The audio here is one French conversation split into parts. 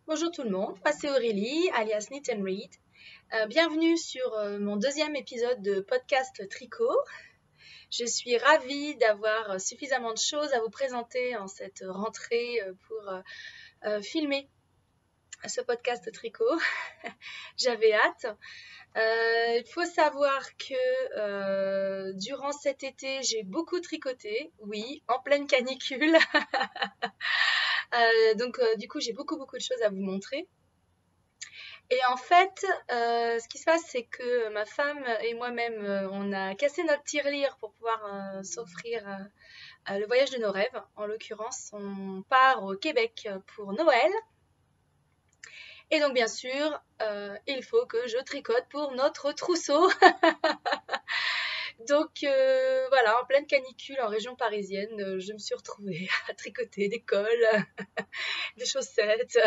Bonjour tout le monde, moi c'est Aurélie, alias Knit and Read. Bienvenue sur mon deuxième épisode de podcast Tricot. Je suis ravie d'avoir suffisamment de choses à vous présenter en cette rentrée pour filmer ce podcast Tricot. J'avais hâte. Il faut savoir que durant cet été, j'ai beaucoup tricoté, oui, en pleine canicule. Donc du coup, j'ai beaucoup de choses à vous montrer. Et en fait, ce qui se passe, c'est que ma femme et moi-même, on a cassé notre tirelire pour pouvoir s'offrir le voyage de nos rêves. En l'occurrence, on part au Québec pour Noël. Et donc, bien sûr, il faut que je tricote pour notre trousseau. Donc, voilà, en pleine canicule en région parisienne, je me suis retrouvée à tricoter des cols, des chaussettes.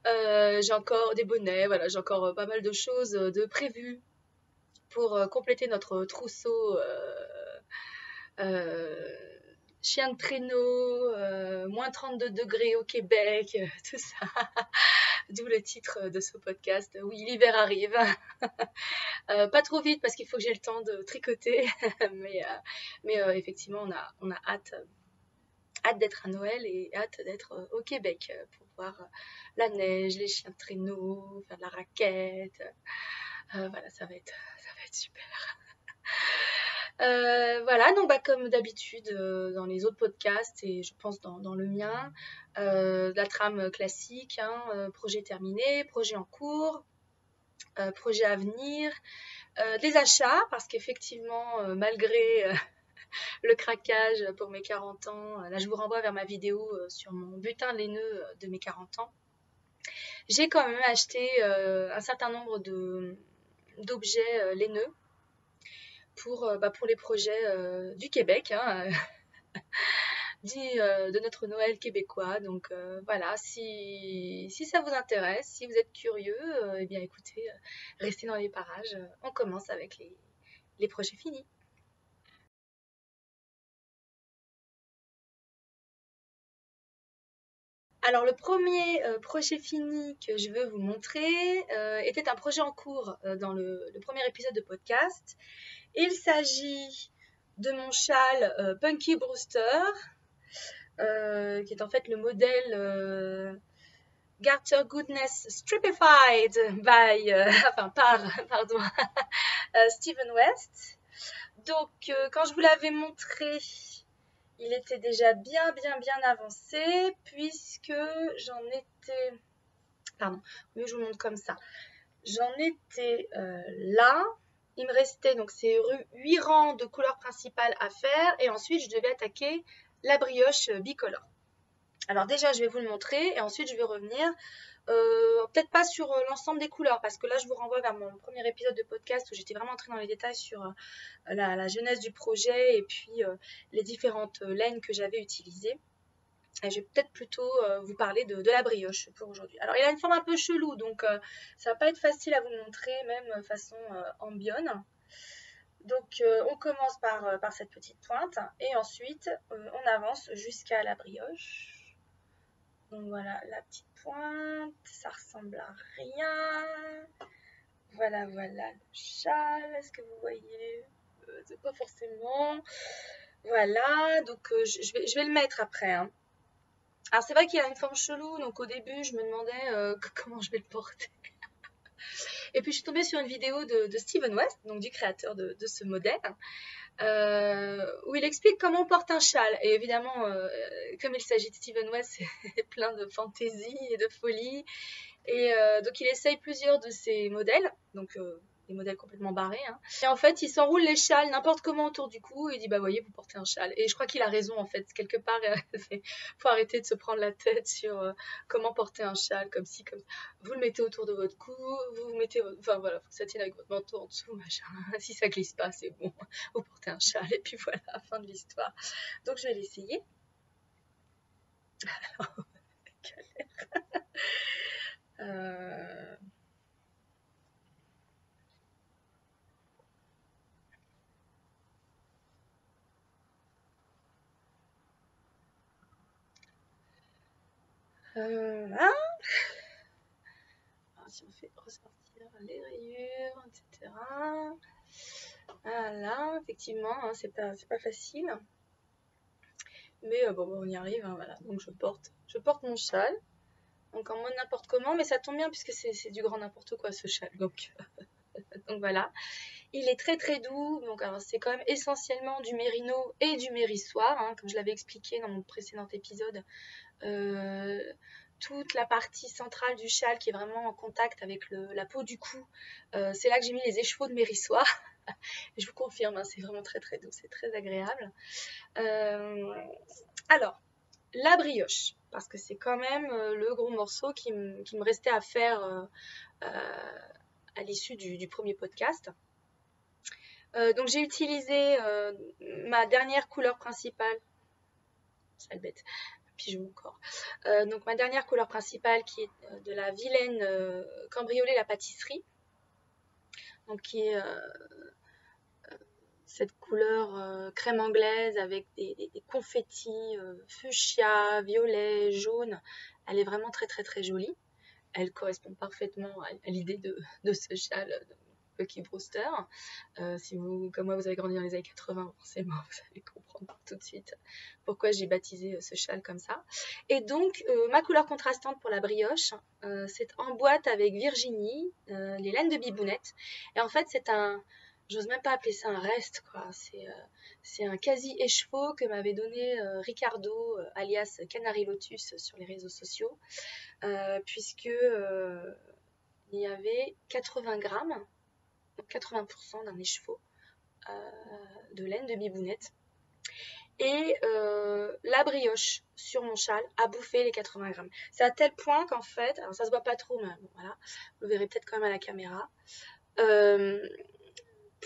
J'ai encore des bonnets, voilà, j'ai encore pas mal de choses de prévues pour compléter notre trousseau euh, chien de traîneau, moins 32 degrés au Québec, tout ça. D'où le titre de ce podcast. Oui, l'hiver arrive. Pas trop vite parce qu'il faut que j'ai le temps de tricoter, mais effectivement, on a hâte d'être à Noël et hâte d'être au Québec pour voir la neige, les chiens de traîneau, faire de la raquette. Voilà, ça va être super. Voilà, donc bah, comme d'habitude dans les autres podcasts et je pense dans le mien, la trame classique, hein, projet terminé, projet en cours, projet à venir, des achats parce qu'effectivement, malgré le craquage pour mes 40 ans, là je vous renvoie vers ma vidéo sur mon butin laineux de mes 40 ans, j'ai quand même acheté un certain nombre d'objets laineux pour les projets du Québec, hein, de notre Noël québécois. Donc voilà, si ça vous intéresse, si vous êtes curieux, eh bien écoutez, restez dans les parages. On commence avec les projets finis. Alors le premier projet fini que je veux vous montrer était un projet en cours dans le premier épisode de podcast. Il s'agit de mon châle Punky Brewster, qui est en fait le modèle Garter Goodness Stripified by, pardon, Stephen West. Donc, quand je vous l'avais montré, il était déjà bien avancé, puisque j'en étais... Pardon, mieux je vous montre comme ça. J'en étais là. Il me restait donc ces 8 rangs de couleurs principales à faire, et ensuite je devais attaquer la brioche bicolore. Alors déjà, je vais vous le montrer et ensuite je vais revenir, peut-être pas sur l'ensemble des couleurs parce que là, je vous renvoie vers mon premier épisode de podcast où j'étais vraiment entrée dans les détails sur la genèse du projet et puis les différentes laines que j'avais utilisées. Et je vais peut-être plutôt vous parler de la brioche pour aujourd'hui. Alors, il a une forme un peu chelou, donc ça va pas être facile à vous montrer, même façon ambione. Donc, on commence par cette petite pointe et ensuite, on avance jusqu'à la brioche. Donc voilà la petite pointe, ça ressemble à rien. Voilà le châle, est-ce que vous voyez? C'est pas forcément. Voilà, donc je vais le mettre après, hein. Alors c'est vrai qu'il a une forme chelou, donc au début je me demandais comment je vais le porter. Et puis je suis tombée sur une vidéo de Stephen West, donc du créateur de ce modèle, où il explique comment on porte un châle. Et évidemment, comme il s'agit de Stephen West, c'est plein de fantaisie et de folie. Et donc il essaye plusieurs de ces modèles, donc des modèles complètement barrés, hein. Et en fait, il s'enroule les châles n'importe comment autour du cou et il dit bah voyez, vous portez un châle. Et je crois qu'il a raison en fait, quelque part, faut arrêter de se prendre la tête sur comment porter un châle comme si, comme ça. Vous le mettez autour de votre cou, vous mettez, enfin voilà, faut que ça tienne avec votre manteau en dessous, machin. Si ça glisse pas, c'est bon, vous portez un châle et puis voilà, fin de l'histoire. Donc je vais l'essayer. Euh, Là, alors, si on fait ressortir les rayures, etc. Voilà, effectivement, hein, c'est pas facile. Mais bon, on y arrive, hein, voilà. Donc je porte mon châle, donc en mode n'importe comment, mais ça tombe bien puisque c'est du grand n'importe quoi ce châle. Donc voilà. Il est très très doux, donc alors c'est quand même essentiellement du mérino et du mérissoir, hein, comme je l'avais expliqué dans mon précédent épisode. Toute la partie centrale du châle qui est vraiment en contact avec la peau du cou, c'est là que j'ai mis les écheveaux de mérissoir. Je vous confirme, hein, c'est vraiment très très doux, c'est très agréable. Alors, la brioche, parce que c'est quand même le gros morceau qui me restait à faire à l'issue du premier podcast. Donc j'ai utilisé ma dernière couleur principale, sale bête, pigeon encore. Donc ma dernière couleur principale qui est de la vilaine cambriolée la pâtisserie, donc qui est cette couleur crème anglaise avec des confettis fuchsia, violet, jaune. Elle est vraiment très très très jolie. Elle correspond parfaitement à l'idée de ce châle de Lucky Brewster. Si vous, comme moi, vous avez grandi dans les années 80, forcément, vous allez comprendre tout de suite pourquoi j'ai baptisé ce châle comme ça. Et donc, ma couleur contrastante pour la brioche, c'est en boîte avec Virginie, les laines de bibounette. Et en fait, c'est un... J'ose même pas appeler ça un reste, quoi. C'est un quasi-écheveau que m'avait donné Ricardo, alias Canary Lotus, sur les réseaux sociaux, puisque il y avait 80 grammes, donc 80% d'un écheveau de laine de bibounette. Et la brioche sur mon châle a bouffé les 80 grammes. C'est à tel point qu'en fait, alors ça se voit pas trop, mais bon, voilà, vous le verrez peut-être quand même à la caméra.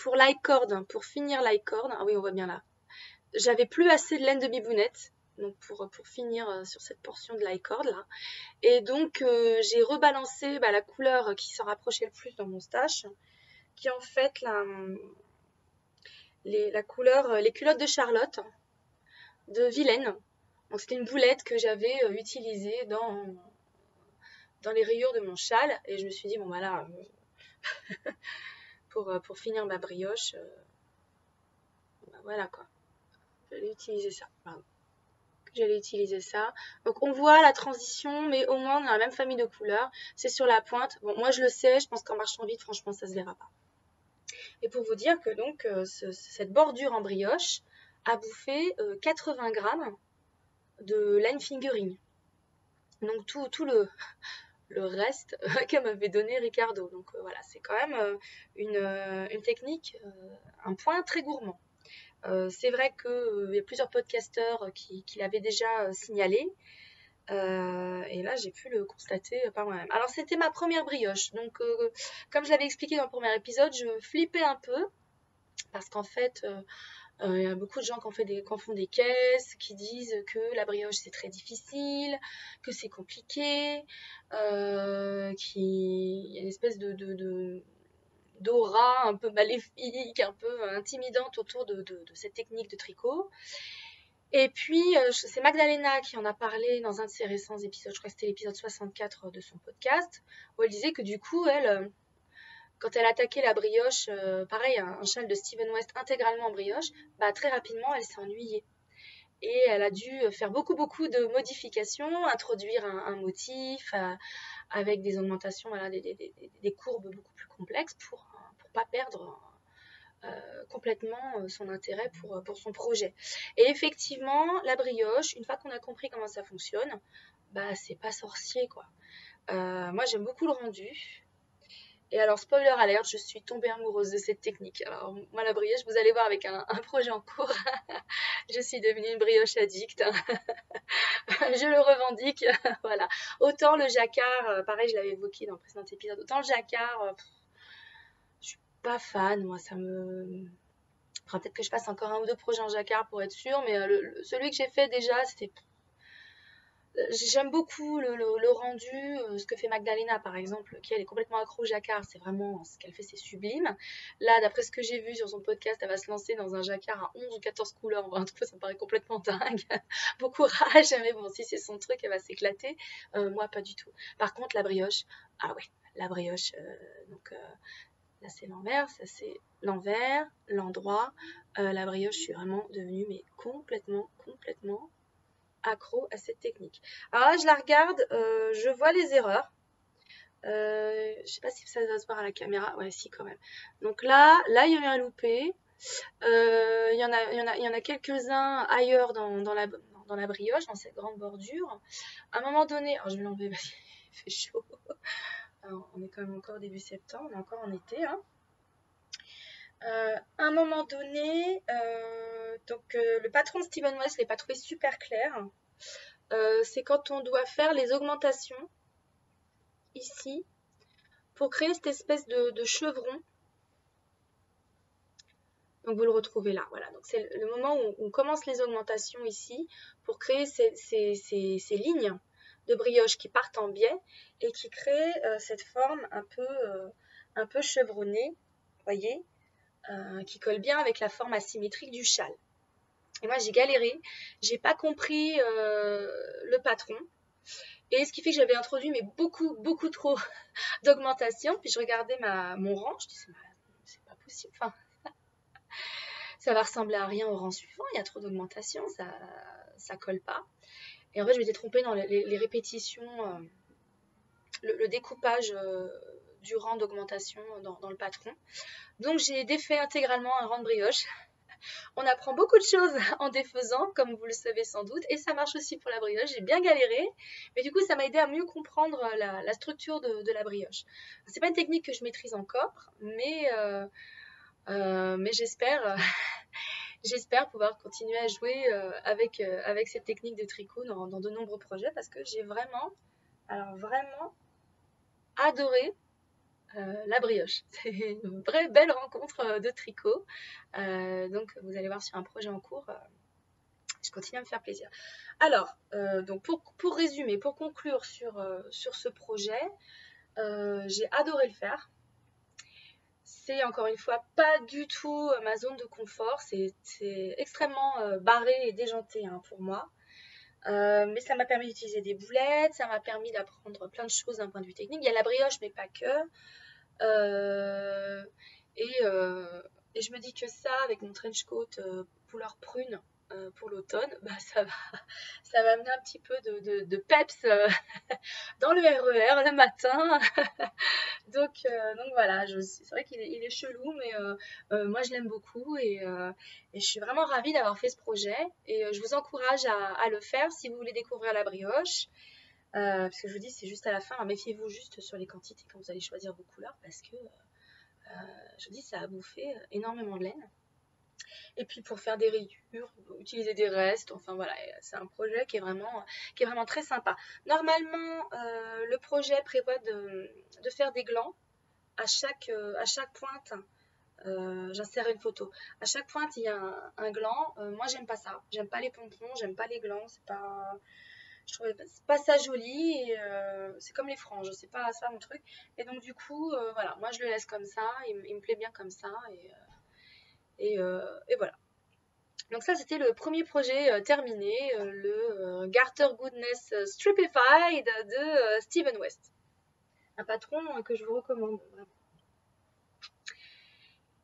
Pour l'icord, pour finir l'icord, ah oui, on voit bien là, j'avais plus assez de laine de bibounette, donc pour finir sur cette portion de l'icord là. Et donc j'ai rebalancé la couleur qui s'en rapprochait le plus dans mon stash, qui est en fait la couleur, les culottes de Charlotte de Vilaine. Donc c'était une boulette que j'avais utilisée dans les rayures de mon châle, et je me suis dit bon voilà, pour finir ma brioche, voilà quoi, j'allais utiliser ça. Pardon. J'allais utiliser ça. Donc on voit la transition, mais au moins dans la même famille de couleurs. C'est sur la pointe. Bon, moi je le sais, je pense qu'en marchant vite, franchement, ça se verra pas. Et pour vous dire que donc cette bordure en brioche a bouffé 80 grammes de line fingering. Donc tout le reste que m'avait donné Ricardo. Donc voilà, c'est quand même une technique, un point très gourmand. C'est vrai qu'il y a plusieurs podcasteurs qui l'avaient déjà signalé. Et là, j'ai pu le constater par moi-même. Alors, c'était ma première brioche. Donc, comme je l'avais expliqué dans le premier épisode, je flippais un peu. Parce qu'en fait, il y a beaucoup de gens qui font des caisses, qui disent que la brioche c'est très difficile, que c'est compliqué, qu'il y a une espèce d'aura un peu maléfique, un peu intimidante autour de cette technique de tricot. Et puis, c'est Magdalena qui en a parlé dans un de ses récents épisodes, je crois que c'était l'épisode 64 de son podcast, où elle disait que du coup, elle, quand elle attaquait la brioche, pareil, un châle de Steven West intégralement en brioche, très rapidement, elle s'est ennuyée. Et elle a dû faire beaucoup, beaucoup de modifications, introduire un motif avec des augmentations, voilà, des courbes beaucoup plus complexes pour pas perdre complètement son intérêt pour son projet. Et effectivement, la brioche, une fois qu'on a compris comment ça fonctionne, c'est pas sorcier, quoi. Moi, j'aime beaucoup le rendu. Et alors, spoiler alert, je suis tombée amoureuse de cette technique. Alors, moi, la brioche, vous allez voir avec un projet en cours, je suis devenue une brioche addict. Je le revendique, voilà. Autant le jacquard, pareil, je l'avais évoqué dans le précédent épisode, autant le jacquard, je suis pas fan, moi, ça me... Enfin, peut-être que je fasse encore un ou deux projets en jacquard pour être sûre, mais celui que j'ai fait déjà, c'était... J'aime beaucoup le rendu, ce que fait Magdalena par exemple, qui elle est complètement accro au jacquard, c'est vraiment ce qu'elle fait, c'est sublime. Là, d'après ce que j'ai vu sur son podcast, elle va se lancer dans un jacquard à 11 ou 14 couleurs. Enfin, en tout cas, ça me paraît complètement dingue. Bon courage, mais bon, si c'est son truc, elle va s'éclater. Moi, pas du tout. Par contre, la brioche, ah ouais, la brioche, donc là c'est l'envers, ça c'est l'envers, l'endroit. La brioche, je suis vraiment devenue mais complètement accro à cette technique. Alors là, je la regarde, je vois les erreurs. Je sais pas si ça va se voir à la caméra. Ouais, si, quand même. Donc là, il y a eu un loupé. Il y en a quelques-uns ailleurs dans la brioche, dans cette grande bordure. À un moment donné, alors je vais l'enlever parce qu'il fait chaud. Alors, on est quand même encore début septembre, on est encore en été, hein. À un moment donné, le patron Steven West ne l'a pas trouvé super clair. C'est quand on doit faire les augmentations ici pour créer cette espèce de chevron. Donc vous le retrouvez là, voilà. Donc c'est le moment où on commence les augmentations ici pour créer ces lignes de brioche qui partent en biais et qui créent cette forme un peu chevronnée, voyez, qui colle bien avec la forme asymétrique du châle. Et moi j'ai galéré, j'ai pas compris le patron. Et ce qui fait que j'avais introduit mais beaucoup trop d'augmentation. Puis je regardais mon rang, je disais c'est pas possible. Enfin, ça va ressembler à rien au rang suivant. Il y a trop d'augmentation, ça colle pas. Et en fait, je m'étais trompée dans les répétitions, le découpage du rang d'augmentation dans le patron. Donc j'ai défait intégralement un rang de brioche. On apprend beaucoup de choses en défaisant, comme vous le savez sans doute, et ça marche aussi pour la brioche. J'ai bien galéré, mais du coup, ça m'a aidé à mieux comprendre la structure de la brioche. C'est pas une technique que je maîtrise encore, mais j'espère pouvoir continuer à jouer avec cette technique de tricot dans de nombreux projets parce que j'ai vraiment adoré la brioche. C'est une vraie belle rencontre de tricot. Donc vous allez voir sur un projet en cours, je continue à me faire plaisir. Alors, donc pour résumer, pour conclure sur ce projet, j'ai adoré le faire. C'est encore une fois pas du tout ma zone de confort, c'est extrêmement barré et déjanté hein, pour moi. Mais ça m'a permis d'utiliser des boulettes, ça m'a permis d'apprendre plein de choses d'un point de vue technique. Il y a la brioche, mais pas que. Euh, et, euh, et je me dis que ça, avec mon trench coat couleur prune pour l'automne, bah, ça va amener un petit peu de peps dans le RER le matin. donc voilà, c'est vrai qu'il est chelou, mais moi je l'aime beaucoup et je suis vraiment ravie d'avoir fait ce projet. Et je vous encourage à le faire si vous voulez découvrir la brioche. Parce que je vous dis, c'est juste à la fin. Méfiez-vous juste sur les quantités quand vous allez choisir vos couleurs parce que je vous dis, ça a bouffé énormément de laine. Et puis pour faire des rayures, utiliser des restes. Enfin voilà, c'est un projet qui est vraiment très sympa. Normalement, le projet prévoit de faire des glands à chaque pointe. J'insère une photo. À chaque pointe, il y a un gland. Moi, j'aime pas ça. J'aime pas les pompons, j'aime pas les glands. Je trouvais pas ça joli. Et, c'est comme les franges, c'est pas mon truc. Et donc, du coup, voilà, moi, je le laisse comme ça. Il me plaît bien comme ça. Et voilà. Donc ça, c'était le premier projet terminé, le Garter Goodness Stripified de Steven West. Un patron que je vous recommande vraiment.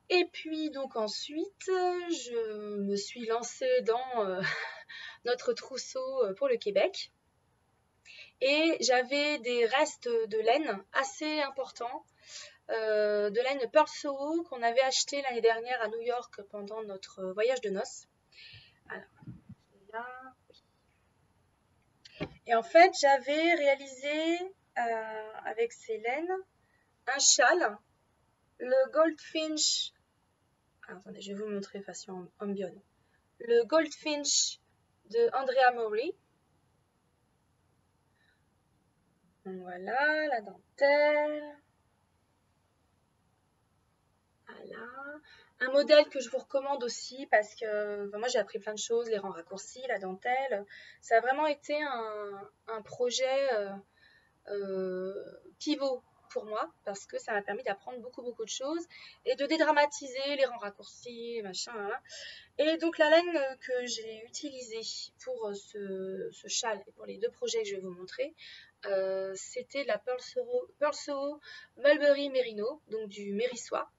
Et puis donc ensuite, je me suis lancée dans notre trousseau pour le Québec. Et j'avais des restes de laine assez importants, de laine Pearl Soho qu'on avait acheté l'année dernière à New York pendant notre voyage de noces. Alors, là, et en fait, j'avais réalisé avec ces laines un châle, le Goldfinch. Alors, attendez, je vais vous montrer façon ambion. Le Goldfinch de Andrea Maury. Donc voilà, la dentelle. Voilà. Un modèle que je vous recommande aussi parce que moi j'ai appris plein de choses, les rangs raccourcis, la dentelle. Ça a vraiment été un projet pivot pour moi parce que ça m'a permis d'apprendre beaucoup de choses et de dédramatiser les rangs raccourcis, machin. Hein. Et donc la laine que j'ai utilisée pour ce châle et pour les deux projets que je vais vous montrer, c'était de la Pearl Soho Mulberry Merino, donc du Mérissois.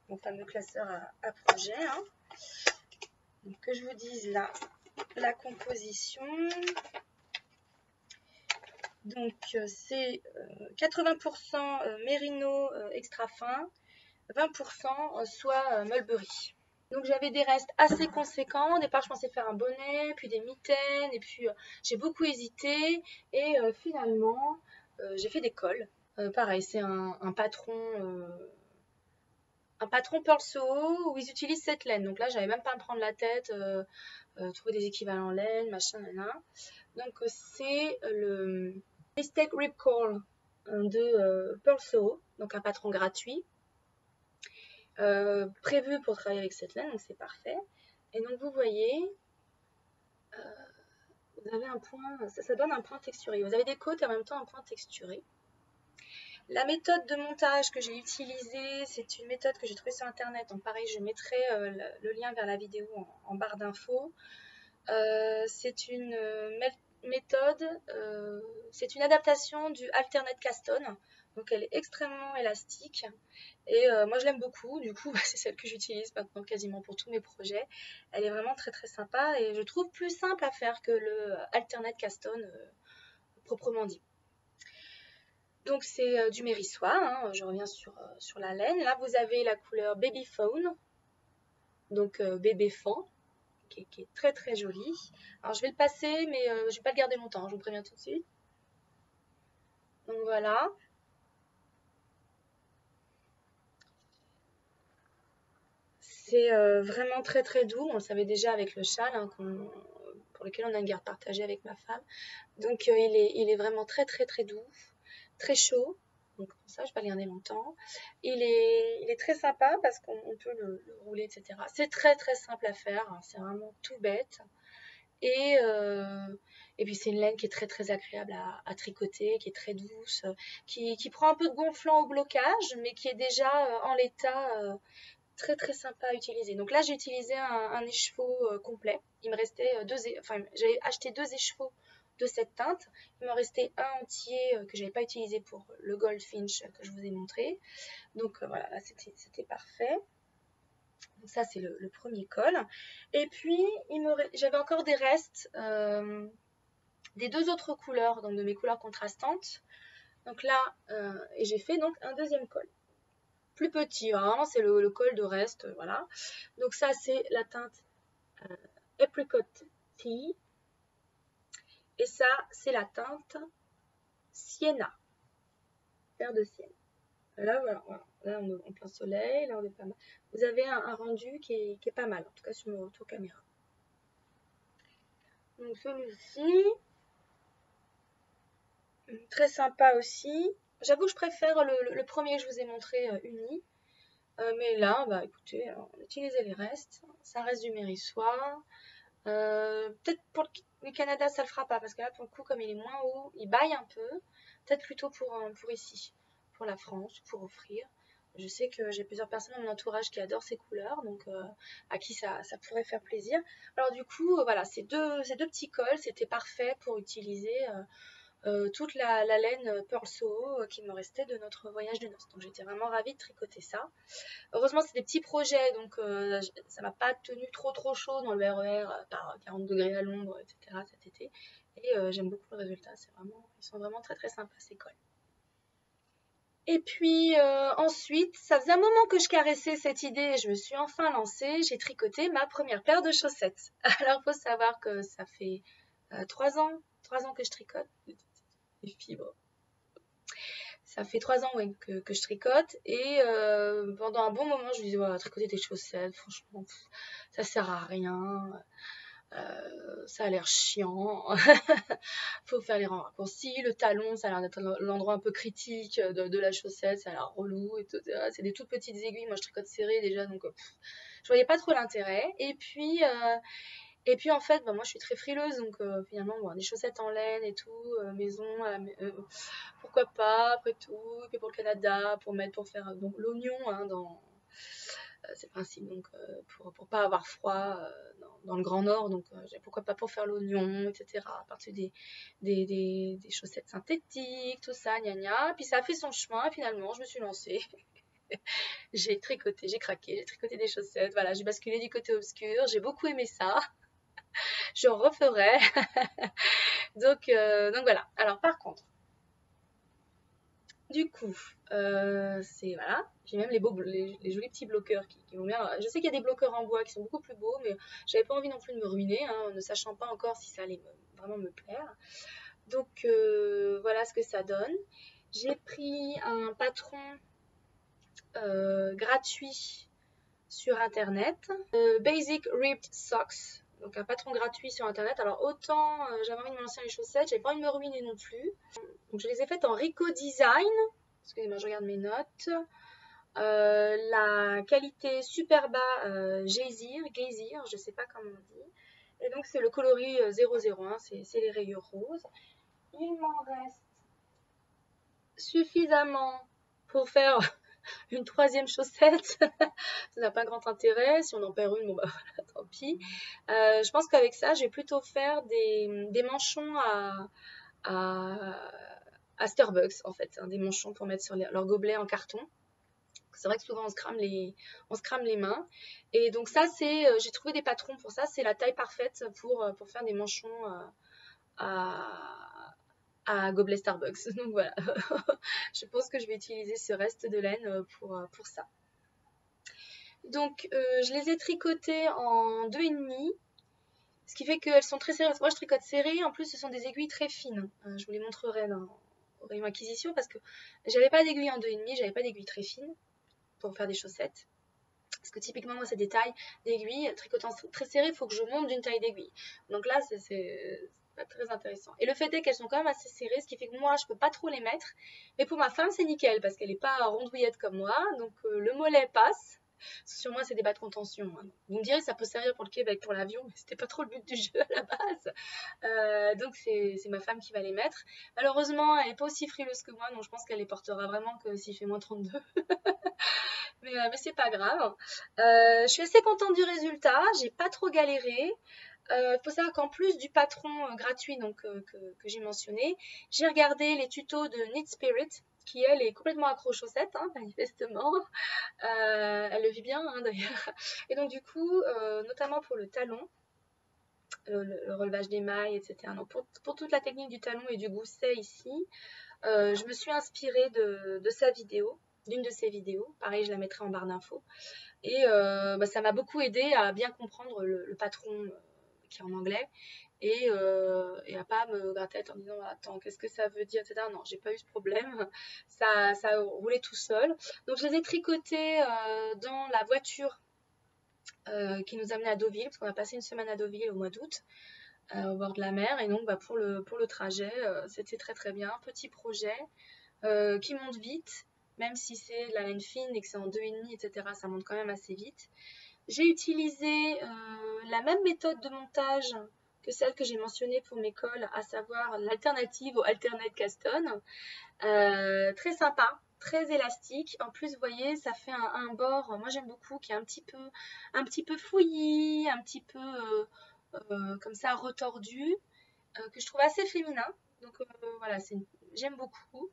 Mon fameux classeur à projet. Hein. Donc, que je vous dise là, la composition. Donc c'est 80% mérino extra fin, 20% soie Mulberry. Donc j'avais des restes assez conséquents. Au départ je pensais faire un bonnet, puis des mitaines, et puis j'ai beaucoup hésité. Et finalement j'ai fait des cols. Pareil, c'est un patron Pearl Soho où ils utilisent cette laine. Donc là j'avais même pas à me prendre la tête, trouver des équivalents laine, machin, Donc c'est le Mistake Ripcord de Pearl Soho, donc un patron gratuit, prévu pour travailler avec cette laine, donc c'est parfait. Et donc vous voyez, vous avez un point, ça donne un point texturé. Vous avez des côtes et en même temps un point texturé. La méthode de montage que j'ai utilisée, c'est une méthode que j'ai trouvée sur internet. Donc pareil, je mettrai le lien vers la vidéo en barre d'infos. C'est une méthode, c'est une adaptation du alternate cast on. Donc elle est extrêmement élastique et moi je l'aime beaucoup, du coup c'est celle que j'utilise maintenant quasiment pour tous mes projets. Elle est vraiment très sympa et je trouve plus simple à faire que le alternate cast on proprement dit. Donc c'est du Mérissois, hein, je reviens sur la laine. Là vous avez la couleur Baby Fawn, donc bébé fan, qui est très jolie. Alors je vais le passer, mais je vais pas le garder longtemps, je vous préviens tout de suite. Donc voilà. C'est vraiment très doux. On le savait déjà avec le châle, hein, pour lequel on a une garde partagée avec ma femme. Donc il est vraiment très doux, très chaud. Donc pour ça, je vais pas le garder longtemps. Il est très sympa parce qu'on peut le rouler, etc. C'est très simple à faire. Hein, c'est vraiment tout bête. Et puis c'est une laine qui est très agréable à tricoter, qui est très douce, qui prend un peu de gonflant au blocage, mais qui est déjà en l'état très sympa à utiliser. Donc là j'ai utilisé un écheveau complet. Il me restait j'avais acheté 2 écheveaux de cette teinte. Il me restait un entier que j'avais pas utilisé pour le Goldfinch que je vous ai montré. Donc voilà, là c'était parfait. Donc ça c'est le premier col. Et puis j'avais encore des restes des deux autres couleurs, donc de mes couleurs contrastantes. Donc là, et j'ai fait donc un deuxième col. Plus petit, vraiment, c'est le col de reste, voilà. Donc ça, c'est la teinte Apricot Tea. Et ça, c'est la teinte Sienna, vert de sienne. Là, voilà. Là, on est en plein soleil, là, on est pas mal. Vous avez un rendu qui est pas mal, en tout cas sur mon retour caméra. Donc celui-ci, très sympa aussi. J'avoue que je préfère le premier que je vous ai montré uni. Mais là, bah écoutez, on utilisait les restes. Ça reste du Mérissois. Peut-être pour le Canada, ça le fera pas. Parce que là, pour le coup, comme il est moins haut, il baille un peu. Peut-être plutôt pour ici. Pour la France, pour offrir. Je sais que j'ai plusieurs personnes dans mon entourage qui adorent ces couleurs. Donc, à qui ça pourrait faire plaisir. Alors du coup, voilà, ces deux petits cols, c'était parfait pour utiliser toute la laine Pearl Soho qui me restait de notre voyage de noces. Donc j'étais vraiment ravie de tricoter ça. Heureusement c'est des petits projets, donc ça m'a pas tenu trop chaud dans le RER par 40 degrés à l'ombre, etc. cet été. Et j'aime beaucoup le résultat, ils sont vraiment très sympas ces cols. Et puis ensuite, ça faisait un moment que je caressais cette idée et je me suis enfin lancée. J'ai tricoté ma première paire de chaussettes. Alors il faut savoir que ça fait 3 ans que je tricote. Les fibres. Ça fait 3 ans ouais, que je tricote et pendant un bon moment je me disais tricoter des chaussettes franchement ça sert à rien, Ça a l'air chiant. Faut faire les raccourcis. Le talon, ça a l'air d'être l'endroit un peu critique de la chaussette, ça a l'air relou, etc. C'est des toutes petites aiguilles. Moi, je tricote serré déjà, donc je voyais pas trop l'intérêt. Et puis en fait, bah, moi je suis très frileuse, donc finalement, bon, des chaussettes en laine et tout, maison, pourquoi pas, après tout. Et puis pour le Canada, pour faire donc l'oignon hein, dans c'est le principe, donc pour pas avoir froid dans le Grand Nord, donc pourquoi pas pour faire l'oignon, etc. À partir des chaussettes synthétiques, tout ça, gna gna. Puis ça a fait son chemin, et finalement, je me suis lancée. J'ai tricoté, j'ai craqué, j'ai tricoté des chaussettes, voilà, j'ai basculé du côté obscur, j'ai beaucoup aimé ça, je referai. Donc voilà. Alors par contre, du coup, c'est voilà, j'ai même les jolis petits bloqueurs qui vont bien. Je sais qu'il y a des bloqueurs en bois qui sont beaucoup plus beaux, mais j'avais pas envie non plus de me ruiner, hein, ne sachant pas encore si ça allait vraiment me plaire. Donc voilà ce que ça donne. J'ai pris un patron gratuit sur internet, Basic Ribbed Socks. Donc un patron gratuit sur internet. Alors autant j'avais envie de me lancer les chaussettes, j'avais pas envie de me ruiner non plus. Donc je les ai faites en Rico Design. Excusez-moi, je regarde mes notes. La qualité super bas Geyser, je sais pas comment on dit. Et donc c'est le coloris 001, c'est les rayures roses. Il m'en reste suffisamment pour faire une troisième chaussette. Ça n'a pas grand intérêt. Si on en perd une, bon bah voilà, tant pis. Je pense qu'avec ça, je vais plutôt faire des manchons à Starbucks en fait, hein, des manchons pour mettre sur leur gobelet en carton. C'est vrai que souvent on se crame les mains. Et donc ça, j'ai trouvé des patrons pour ça. C'est la taille parfaite pour faire des manchons à gobelet Starbucks. Donc voilà, je pense que je vais utiliser ce reste de laine pour ça. Donc je les ai tricotées en 2,5. Ce qui fait qu'elles sont très serrées. Moi je tricote serré, en plus ce sont des aiguilles très fines. Je vous les montrerai au rayon acquisition parce que j'avais pas d'aiguilles en 2,5, j'avais pas d'aiguilles très fines pour faire des chaussettes. Parce que typiquement moi c'est des tailles d'aiguilles, tricotant très serré, il faut que je monte d'une taille d'aiguille. Donc là c'est pas très intéressant. Et le fait est qu'elles sont quand même assez serrées, ce qui fait que moi je peux pas trop les mettre. Mais pour ma femme c'est nickel parce qu'elle est pas rondouillette comme moi, donc le mollet passe. Sur moi, c'est des bas de contention. Hein. Vous me direz, ça peut servir pour le Québec, pour l'avion, mais c'était pas trop le but du jeu à la base. Donc, c'est ma femme qui va les mettre. Malheureusement, elle n'est pas aussi frileuse que moi, donc je pense qu'elle les portera vraiment que s'il fait moins 32. mais c'est pas grave. Je suis assez contente du résultat. J'ai pas trop galéré. Il faut savoir qu'en plus du patron gratuit donc, que j'ai mentionné, j'ai regardé les tutos de Knit Spirit, qui elle est complètement accro aux chaussettes, hein, manifestement. Elle le vit bien hein, d'ailleurs. Et donc du coup, notamment pour le talon, le relevage des mailles, etc. Donc, pour toute la technique du talon et du gousset ici, je me suis inspirée de sa vidéo, d'une de ses vidéos. Pareil, je la mettrai en barre d'infos. Et ça m'a beaucoup aidé à bien comprendre le patron qui est en anglais et à pas me gratter la tête en me disant attends qu'est-ce que ça veut dire, etc. Non, j'ai pas eu ce problème, ça roulait tout seul. Donc je les ai tricotés dans la voiture qui nous amenait à Deauville, parce qu'on a passé une semaine à Deauville au mois d'août au bord de la mer, et donc pour le trajet c'était très très bien, petit projet qui monte vite, même si c'est de la laine fine et que c'est en 2,5, etc. ça monte quand même assez vite. J'ai utilisé la même méthode de montage que celle que j'ai mentionnée pour mes cols, à savoir l'alternative au alternate caston. Très sympa, très élastique. En plus, vous voyez, ça fait un bord, moi j'aime beaucoup, qui est un petit peu fouillis, un petit peu comme ça retordu, que je trouve assez féminin. Donc voilà, j'aime beaucoup.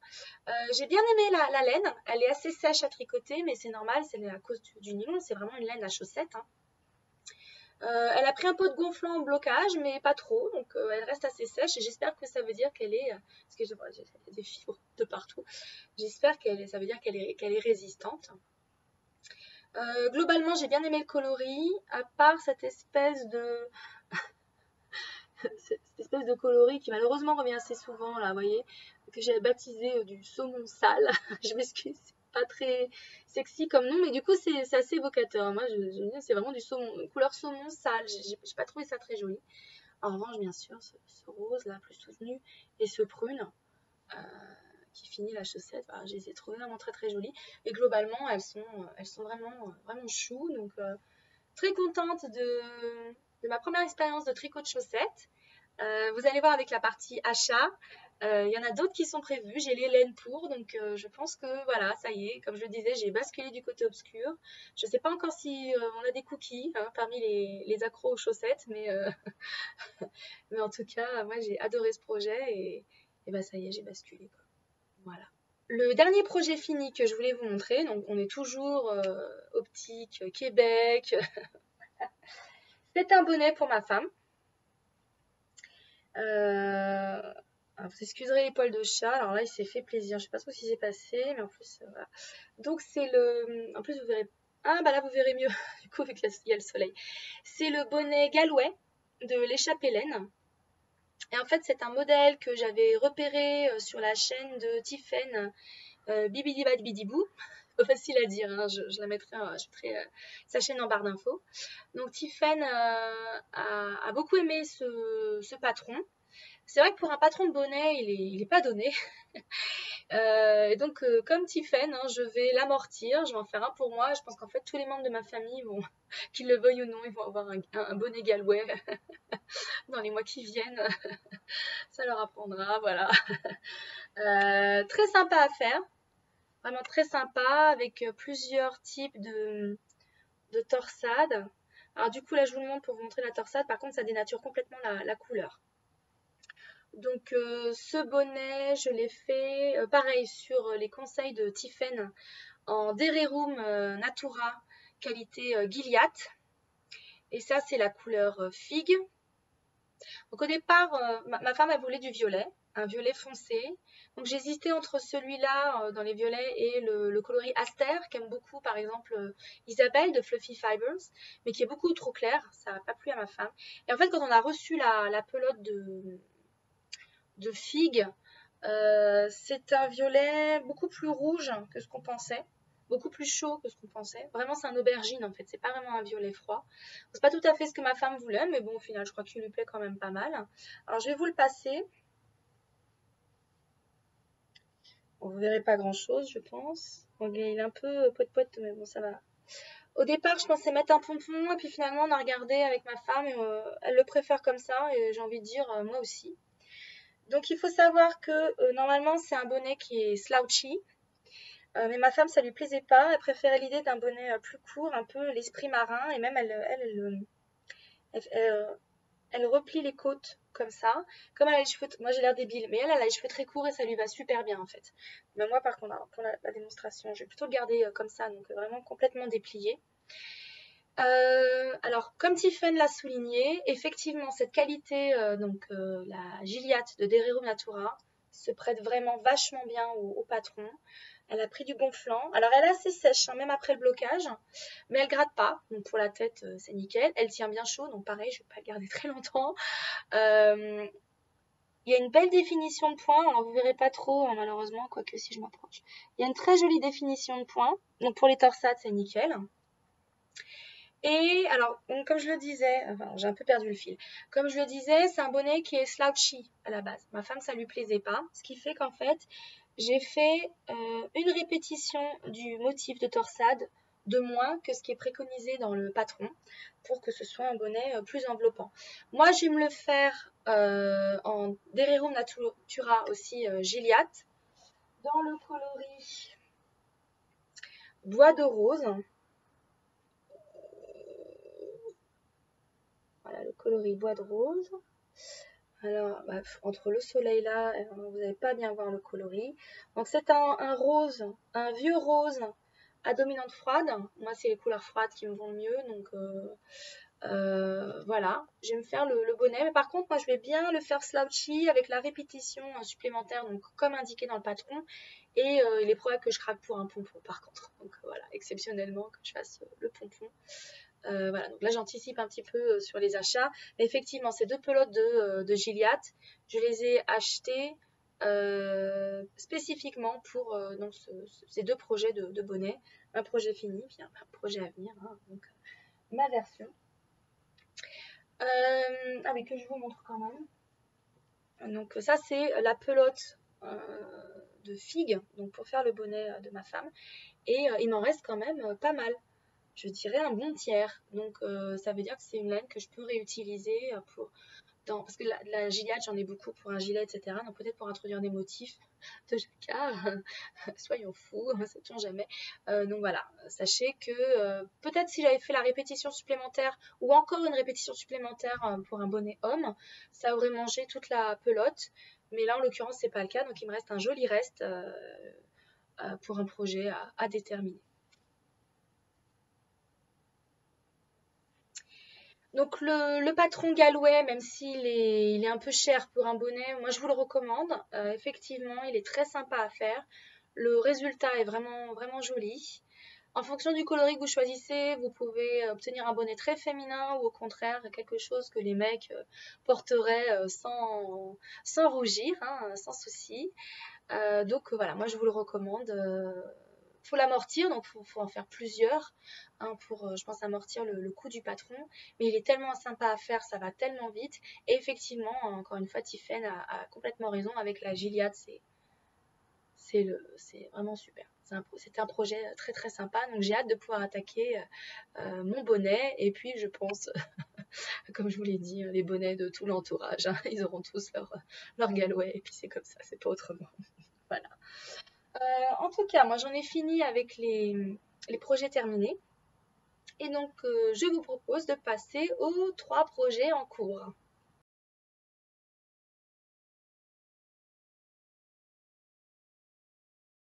J'ai bien aimé la laine, elle est assez sèche à tricoter, mais c'est normal, c'est à cause du nylon, c'est vraiment une laine à chaussettes. Hein. Elle a pris un peu de gonflant en blocage, mais pas trop, donc elle reste assez sèche et j'espère que ça veut dire qu'elle est, parce que j'ai des fibres de partout, j'espère ça veut dire qu'elle est résistante. Globalement, j'ai bien aimé le coloris, à part cette espèce de coloris qui malheureusement revient assez souvent là, vous voyez, que j'ai baptisé du saumon sale. Je m'excuse, pas très sexy comme nom, mais du coup c'est assez évocateur. Moi c'est vraiment du saumon, couleur saumon sale, j'ai pas trouvé ça très joli. En revanche, bien sûr, ce rose là plus soutenu et ce prune euh, qui finit la chaussette, voilà, je les ai trouvées vraiment très très jolies. Et globalement, elles sont vraiment, vraiment chou. Donc très contente de ma première expérience de tricot de chaussettes. Vous allez voir avec la partie achat. Il y en a d'autres qui sont prévues. J'ai les laines pour, donc je pense que voilà, ça y est. Comme je le disais, j'ai basculé du côté obscur. Je ne sais pas encore si on a des cookies hein, parmi les accros aux chaussettes, mais en tout cas, moi j'ai adoré ce projet et bah, ça y est, j'ai basculé, quoi. Voilà. Le dernier projet fini que je voulais vous montrer, donc on est toujours optique, Québec. C'est un bonnet pour ma femme. Alors, vous excuserez les poils de chat. Alors là, il s'est fait plaisir. Je sais pas trop ce qui s'est passé, mais en plus, voilà. Donc c'est le. En plus, vous verrez. Ah bah là, vous verrez mieux. Du coup, vu qu'il y a le soleil. C'est le bonnet galway de l'échappée laine. Et en fait, c'est un modèle que j'avais repéré sur la chaîne de Tiffen Bibidibad Bidibou. Pas facile à dire, hein, je la mettrai, je mettrai sa chaîne en barre d'infos. Donc Tiffen a beaucoup aimé ce patron. C'est vrai que pour un patron de bonnet, il est pas donné. Et donc, comme Tiffen, hein, je vais l'amortir, je vais en faire un pour moi. Je pense qu'en fait, tous les membres de ma famille vont, qu'ils le veuillent ou non, ils vont avoir un bonnet galway dans les mois qui viennent. Ça leur apprendra, voilà. Très sympa à faire, vraiment très sympa, avec plusieurs types de torsades. Alors du coup, là, je vous le montre pour vous montrer la torsade. Par contre, ça dénature complètement la couleur. Donc ce bonnet, je l'ai fait pareil sur les conseils de Tiffen en Dererum Natura qualité Gilliatt. Et ça, c'est la couleur figue. Donc au départ, ma femme, elle voulait du violet, un violet foncé. Donc j'hésitais entre celui-là dans les violets et le coloris Aster, qu'aime beaucoup par exemple Isabelle de Fluffy Fibers, mais qui est beaucoup trop clair, ça n'a pas plu à ma femme. Et en fait, quand on a reçu la pelote de figue, c'est un violet beaucoup plus rouge que ce qu'on pensait, beaucoup plus chaud que ce qu'on pensait. Vraiment, c'est un aubergine en fait, c'est pas vraiment un violet froid. C'est pas tout à fait ce que ma femme voulait, mais bon, au final, je crois qu'il lui plaît quand même pas mal. Alors, je vais vous le passer. Bon, vous verrez pas grand chose, je pense. Bon, il est un peu poète-poète, mais bon, ça va. Au départ, je pensais mettre un pompon, et puis finalement, on a regardé avec ma femme, et, elle le préfère comme ça, et j'ai envie de dire, moi aussi. Donc, il faut savoir que normalement, c'est un bonnet qui est slouchy. Mais ma femme, ça lui plaisait pas. Elle préférait l'idée d'un bonnet plus court, un peu l'esprit marin. Et même, elle replie les côtes comme ça. Comme elle a les cheveux, moi j'ai l'air débile, mais elle a les cheveux très courts et ça lui va super bien en fait. Mais moi, par contre, pour la démonstration, je vais plutôt le garder comme ça, donc vraiment complètement déplié. Alors, comme Tiffen l'a souligné, effectivement, cette qualité, la Gilliatt de Dererum Natura, se prête vraiment vachement bien au patron. Elle a pris du gonflant. Alors, elle est assez sèche, hein, même après le blocage, mais elle gratte pas. Donc, pour la tête, c'est nickel. Elle tient bien chaud, donc pareil, je vais pas le garder très longtemps. Il y a une belle définition de points. Alors, vous verrez pas trop, hein, malheureusement, quoique si je m'approche. Il y a une très jolie définition de points. Donc, pour les torsades, c'est nickel. Et alors, comme je le disais, enfin, j'ai un peu perdu le fil. Comme je le disais, c'est un bonnet qui est slouchy à la base. Ma femme, ça lui plaisait pas. Ce qui fait qu'en fait, j'ai fait une répétition du motif de torsade de moins que ce qui est préconisé dans le patron pour que ce soit un bonnet plus enveloppant. Moi, je vais me le faire en Dererum Natura aussi Gilliatt dans le coloris bois de rose. Voilà, le coloris bois de rose. Alors, entre le soleil là, vous n'allez pas bien voir le coloris. Donc c'est un rose, un vieux rose à dominante froide. Moi, c'est les couleurs froides qui me vont le mieux. Donc voilà, je vais me faire le bonnet. Mais par contre, moi, je vais bien le faire slouchy avec la répétition supplémentaire, donc comme indiqué dans le patron. Et il est probable que je craque pour un pompon par contre. Donc voilà, exceptionnellement que je fasse le pompon. Voilà, donc là j'anticipe un petit peu sur les achats. Mais effectivement, ces deux pelotes de Gilliatt, je les ai achetées spécifiquement pour donc ces deux projets de bonnet. Un projet fini, puis un projet à venir, hein, donc ma version. Ah oui, que je vous montre quand même. Donc ça c'est la pelote de figue, donc pour faire le bonnet de ma femme. Et il m'en reste quand même pas mal. Je dirais un bon tiers. Donc ça veut dire que c'est une laine que je peux réutiliser pour parce que la Gilliatt, j'en ai beaucoup pour un gilet, etc. Donc peut-être pour introduire des motifs de jacquard, soyons fous, sait-on jamais. Donc voilà, sachez que peut-être si j'avais fait la répétition supplémentaire ou encore une répétition supplémentaire pour un bonnet homme, ça aurait mangé toute la pelote. Mais là, en l'occurrence, c'est pas le cas. Donc il me reste un joli reste pour un projet à déterminer. Donc le patron galway, même s'il il est un peu cher pour un bonnet, moi je vous le recommande. Effectivement, il est très sympa à faire. Le résultat est vraiment, vraiment joli. En fonction du coloris que vous choisissez, vous pouvez obtenir un bonnet très féminin ou au contraire quelque chose que les mecs porteraient sans rougir, hein, sans souci. Donc voilà, moi je vous le recommande. Faut l'amortir, donc faut en faire plusieurs hein, pour, je pense, amortir le coût du patron. Mais il est tellement sympa à faire, ça va tellement vite. Et effectivement, encore une fois, Tiffen a complètement raison avec la Gilliatt, c'est vraiment super. C'était un projet très très sympa, donc j'ai hâte de pouvoir attaquer mon bonnet. Et puis je pense, comme je vous l'ai dit, les bonnets de tout l'entourage, hein, ils auront tous leur galway, et puis c'est comme ça, c'est pas autrement. Voilà. En tout cas, moi j'en ai fini avec les projets terminés. Et donc, je vous propose de passer aux 3 projets en cours.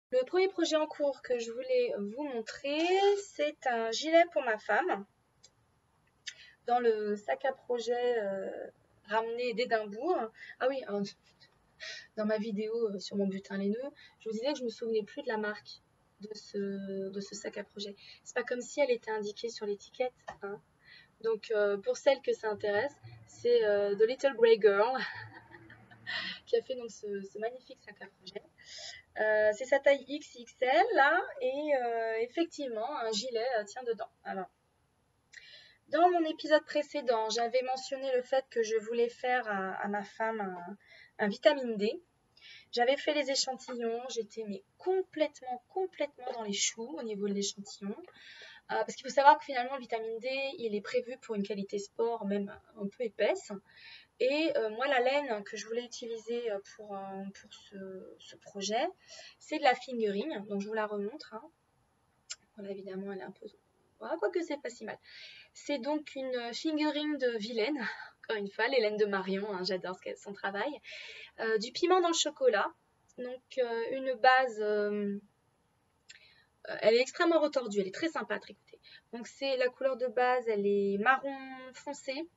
Le premier projet en cours que je voulais vous montrer, c'est un gilet pour ma femme. Dans le sac à projet ramené d'Édimbourg. Ah oui, dans ma vidéo sur mon butin laineux, je vous disais que je me souvenais plus de la marque de ce sac à projet. C'est pas comme si elle était indiquée sur l'étiquette, hein. Donc pour celles que ça intéresse, c'est The Little Grey Girl qui a fait donc ce magnifique sac à projet. C'est sa taille XXL là et effectivement un gilet tient dedans. Alors, dans mon épisode précédent, j'avais mentionné le fait que je voulais faire à ma femme un vitamine D. J'avais fait les échantillons, j'étais mais complètement dans les choux au niveau de l'échantillon. Parce qu'il faut savoir que finalement le vitamine D, il est prévu pour une qualité sport même un peu épaisse. Et moi, la laine que je voulais utiliser pour ce projet, c'est de la fingering. Donc je vous la remontre, hein. Voilà, évidemment, elle est un peu... Voilà, quoique c'est pas si mal. C'est donc une fingering de Vilaine, encore une fois, l'Hélène de Marion, hein, j'adore son travail. Du piment dans le chocolat, donc une base, elle est extrêmement retordue, elle est très sympa à tricoter. Donc c'est la couleur de base, elle est marron foncé,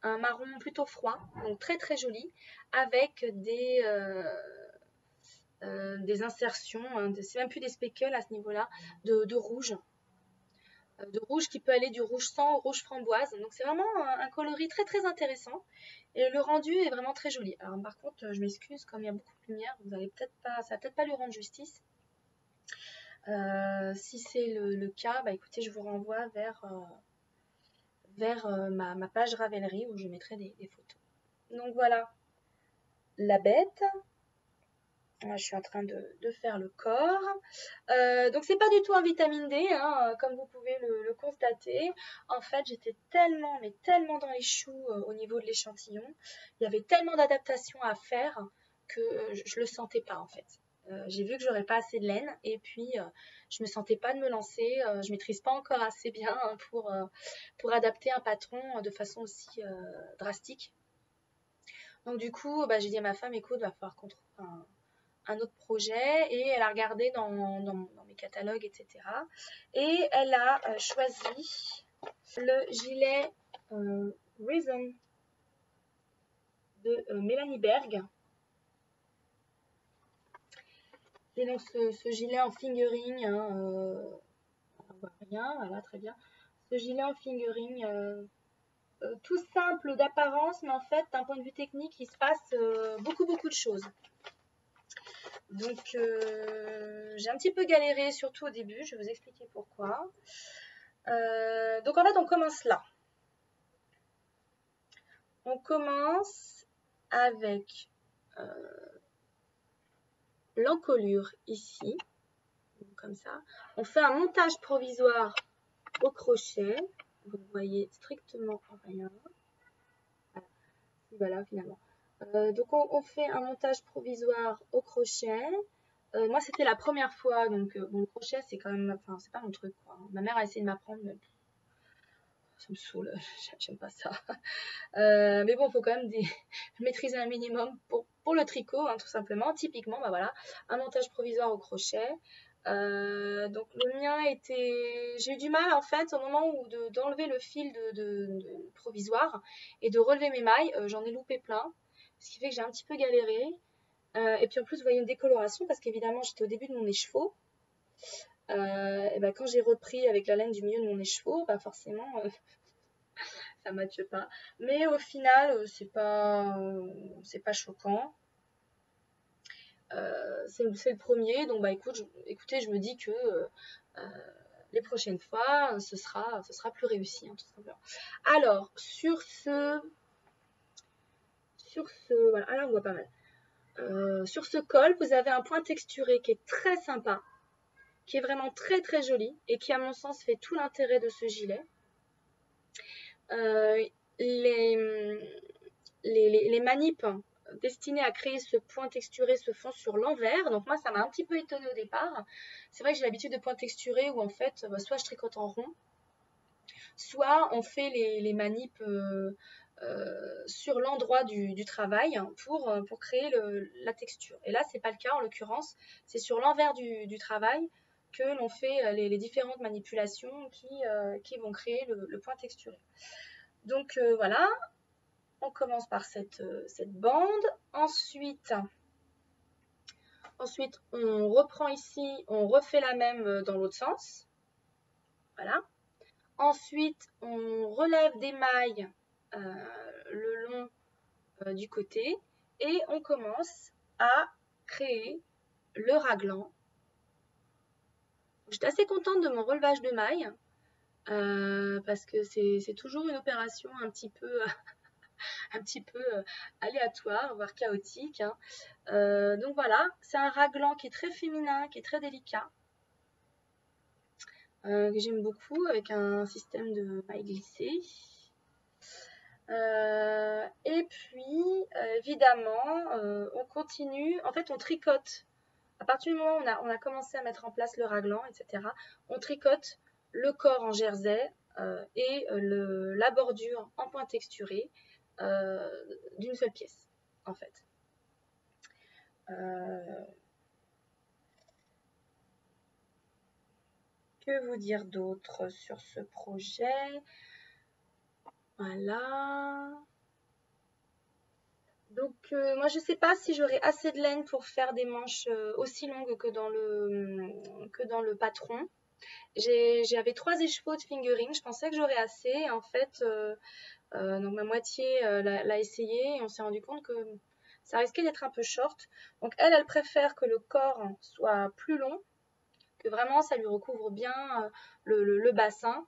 un marron plutôt froid, donc très très joli, avec des insertions, hein, c'est même plus des speckles à ce niveau-là, de rouge. De rouge qui peut aller du rouge sang au rouge framboise. Donc c'est vraiment un coloris très très intéressant. Et le rendu est vraiment très joli. Alors par contre, je m'excuse, comme il y a beaucoup de lumière, vous allez peut-être pas, ça va peut-être pas lui rendre justice. Si c'est le cas, bah écoutez, je vous renvoie vers ma page Ravelry où je mettrai des photos. Donc voilà la bête. Je suis en train de faire le corps. Donc c'est pas du tout un vitamine D, hein, comme vous pouvez le constater. En fait, j'étais tellement, mais tellement dans les choux au niveau de l'échantillon. Il y avait tellement d'adaptations à faire que je le sentais pas en fait. J'ai vu que j'aurais pas assez de laine et puis je me sentais pas de me lancer. Je maîtrise pas encore assez bien hein, pour adapter un patron de façon aussi drastique. Donc du coup, bah, j'ai dit à ma femme, écoute, va falloir qu'on trouve un autre projet et elle a regardé dans mes catalogues, etc. Et elle a choisi le gilet Reason de Mélanie Berg. Et donc ce gilet en fingering, hein, on voit rien, voilà, très bien. Ce gilet en fingering tout simple d'apparence, mais en fait, d'un point de vue technique, il se passe beaucoup de choses. Donc j'ai un petit peu galéré, surtout au début, je vais vous expliquer pourquoi. Donc en fait on commence là. On commence avec l'encolure ici, comme ça. On fait un montage provisoire au crochet. Vous ne voyez strictement rien. Voilà, finalement. Donc on fait un montage provisoire au crochet. Moi c'était la première fois, donc bon, le crochet c'est quand même, enfin c'est pas mon truc quoi. Ma mère a essayé de m'apprendre, mais ça me saoule, j'aime pas ça. Mais bon, il faut quand même maîtriser un minimum pour le tricot, hein, tout simplement. Typiquement, bah voilà, un montage provisoire au crochet. Donc le mien était, j'ai eu du mal en fait au moment où d'enlever le fil de provisoire et de relever mes mailles. J'en ai loupé plein, ce qui fait que j'ai un petit peu galéré. Et puis en plus, vous voyez une décoloration parce qu'évidemment j'étais au début de mon écheveau. Et ben, quand j'ai repris avec la laine du milieu de mon écheveau, bah forcément ça matche pas. Mais au final, c'est pas choquant. C'est le premier, donc bah écoutez, je me dis que les prochaines fois, ce sera plus réussi, hein, tout simplement. Alors, voilà, là on voit pas mal. Sur ce col, vous avez un point texturé qui est très sympa, qui est vraiment très très joli et qui, à mon sens, fait tout l'intérêt de ce gilet. Les, les manips destinées à créer ce point texturé se font sur l'envers. Donc moi, ça m'a un petit peu étonnée au départ. C'est vrai que j'ai l'habitude de points texturés où en fait, soit je tricote en rond, soit on fait les manips sur l'endroit du travail pour créer la texture. Et là, c'est pas le cas en l'occurrence. C'est sur l'envers du travail que l'on fait les différentes manipulations qui vont créer le point texturé. Donc voilà, on commence par cette bande. Ensuite, on reprend ici, on refait la même dans l'autre sens. Voilà. Ensuite, on relève des mailles le long du côté et on commence à créer le raglan. J'étais assez contente de mon relevage de mailles parce que c'est toujours une opération un petit peu aléatoire, voire chaotique, hein. Donc voilà, c'est un raglan qui est très féminin, qui est très délicat, que j'aime beaucoup, avec un système de mailles glissées. Et puis, évidemment, on continue, en fait on tricote. À partir du moment où on a commencé à mettre en place le raglan, etc., on tricote le corps en jersey et la bordure en point texturé d'une seule pièce, en fait. Que vous dire d'autre sur ce projet? Voilà. Donc moi je sais pas si j'aurai assez de laine pour faire des manches aussi longues que dans le patron. J'avais 3 écheveaux de fingering, je pensais que j'aurais assez. En fait, donc ma moitié l'a essayé et on s'est rendu compte que ça risquait d'être un peu short. Donc elle préfère que le corps soit plus long, que vraiment ça lui recouvre bien le bassin,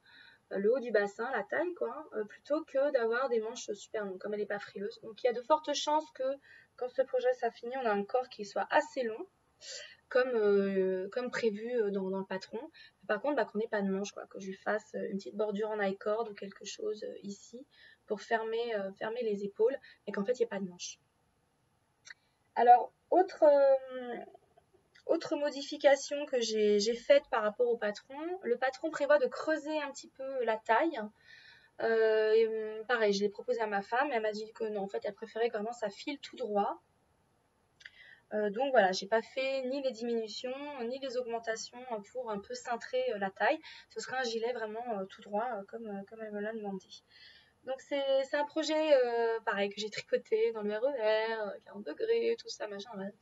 le haut du bassin, la taille, quoi, plutôt que d'avoir des manches super longues, comme elle n'est pas frileuse. Donc il y a de fortes chances que quand ce projet sera fini, on a un corps qui soit assez long, comme prévu dans le patron. Par contre, qu'on n'ait pas de manche, quoi, que je lui fasse une petite bordure en I-cord ou quelque chose ici pour fermer les épaules, mais qu'en fait, il n'y ait pas de manche. Alors, autre modification que j'ai faite par rapport au patron, le patron prévoit de creuser un petit peu la taille. Pareil, je l'ai proposé à ma femme, elle m'a dit que non, en fait, elle préférait comment ça file tout droit. Donc voilà, j'ai pas fait ni les diminutions ni les augmentations pour un peu cintrer la taille. Ce sera un gilet vraiment tout droit comme elle me l'a demandé. Donc c'est un projet pareil que j'ai tricoté dans le RER, 40 degrés, tout ça, machin. Ouais.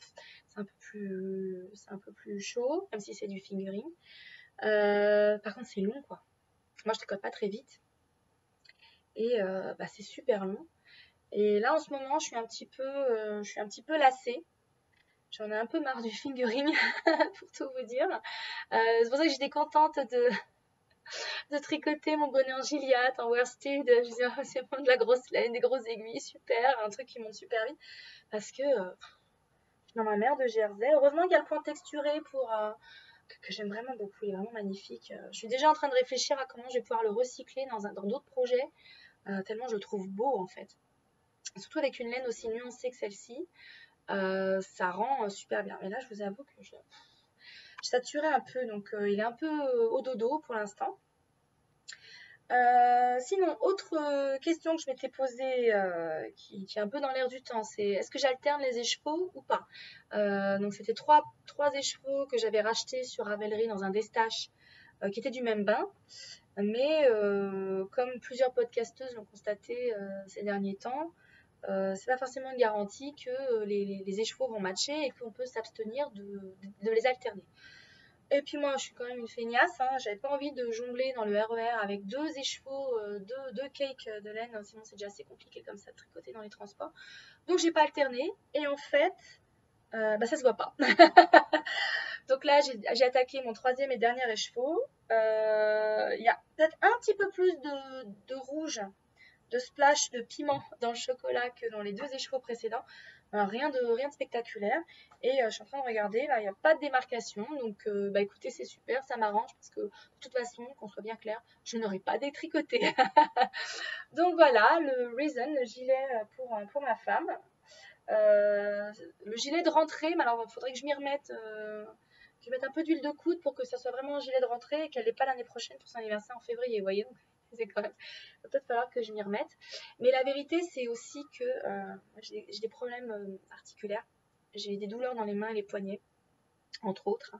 C'est un peu plus chaud, même si c'est du fingering. Par contre, c'est long, quoi. Moi, je tricote pas très vite. Et c'est super long. Et là, en ce moment, je suis un petit peu lassée. J'en ai un peu marre du fingering, pour tout vous dire. C'est pour ça que j'étais contente de tricoter mon bonnet en Gilliatt, en worsted. Je disais, oh, c'est vraiment de la grosse laine, des grosses aiguilles, super, un truc qui monte super vite. Parce que je suis dans ma mère de Jersey. Heureusement qu'il y a le point texturé que j'aime vraiment beaucoup. Il est vraiment magnifique. Je suis déjà en train de réfléchir à comment je vais pouvoir le recycler dans d'autres projets, tellement je le trouve beau en fait. Surtout avec une laine aussi nuancée que celle-ci, ça rend super bien. Mais là, je vous avoue que je saturais un peu, donc il est un peu au dodo pour l'instant. Sinon, autre question que je m'étais posée, qui est un peu dans l'air du temps, c'est est-ce que j'alterne les écheveaux ou pas? Donc c'était trois écheveaux que j'avais rachetés sur Ravelry dans un destache qui était du même bain. Mais comme plusieurs podcasteuses l'ont constaté ces derniers temps, c'est pas forcément une garantie que les écheveaux vont matcher et qu'on peut s'abstenir de les alterner. Et puis moi, je suis quand même une feignasse, hein. J'avais pas envie de jongler dans le RER avec deux écheveaux, deux cakes de laine, sinon c'est déjà assez compliqué comme ça de tricoter dans les transports. Donc j'ai pas alterné, et en fait, ça se voit pas. Donc là, j'ai attaqué mon troisième et dernier écheveau. Il y a peut-être un petit peu plus de rouge, de splash de piment dans le chocolat que dans les deux écheveaux précédents. Alors, rien de spectaculaire. Et je suis en train de regarder, là, il n'y a pas de démarcation. Donc, écoutez, c'est super, ça m'arrange parce que de toute façon, qu'on soit bien clair, je n'aurai pas détricoté. Donc voilà, le Reason, le gilet pour ma femme. Le gilet de rentrée, mais alors il faudrait que je m'y remette. Je vais mettre un peu d'huile de coude pour que ça soit vraiment un gilet de rentrée et qu'elle n'ait pas l'année prochaine pour son anniversaire en février, vous voyez. Donc, c'est quand même. Il va peut-être falloir que je m'y remette. Mais la vérité, c'est aussi que j'ai des problèmes articulaires. J'ai des douleurs dans les mains et les poignets, entre autres.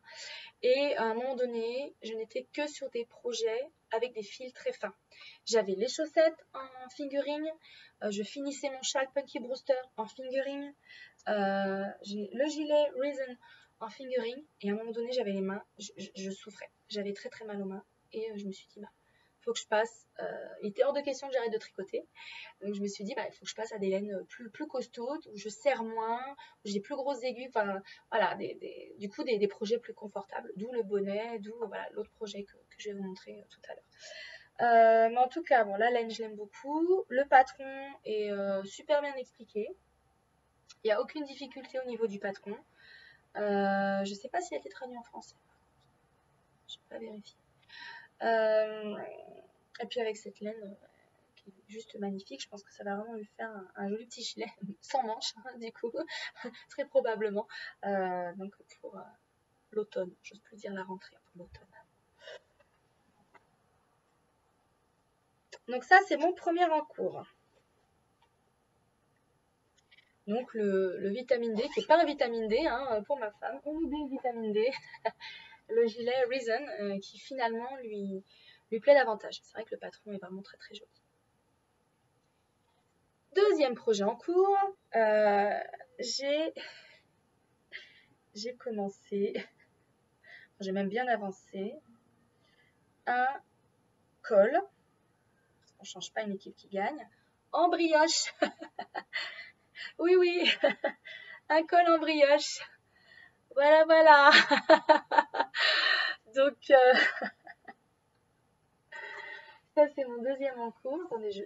Et à un moment donné, je n'étais que sur des projets avec des fils très fins. J'avais les chaussettes en fingering, je finissais mon châle Punky Brewster en fingering, j'ai le gilet Reason en fingering, et à un moment donné, j'avais les mains, je souffrais. J'avais très très mal aux mains, et je me suis dit, faut que je passe. Il était hors de question que j'arrête de tricoter. Donc je me suis dit, il faut que je passe à des laines plus costaudes, où je serre moins, où j'ai plus grosses aiguilles, enfin voilà, du coup des projets plus confortables, d'où le bonnet, d'où voilà, l'autre projet que je vais vous montrer tout à l'heure. Mais en tout cas, bon, la laine, je l'aime beaucoup. Le patron est super bien expliqué. Il n'y a aucune difficulté au niveau du patron. Je ne sais pas s'il a été traduit en français. Je n'ai pas vérifié. Et puis avec cette laine qui est juste magnifique, je pense que ça va vraiment lui faire un joli petit gilet sans manches, du coup, très probablement. Donc pour l'automne, j'ose plus dire la rentrée, pour l'automne. Donc ça, c'est mon premier en cours. Donc le vitamine D, qui n'est pas un vitamine D pour ma femme, on oublie le vitamine D, le gilet Reason, qui finalement lui plaît davantage. C'est vrai que le patron est vraiment très très joli. Deuxième projet en cours, j'ai commencé, j'ai même bien avancé, un col, on ne change pas une équipe qui gagne, en brioche. Oui, oui, un col en brioche. Voilà, voilà. Donc, ça, c'est mon deuxième en cours. Attendez, je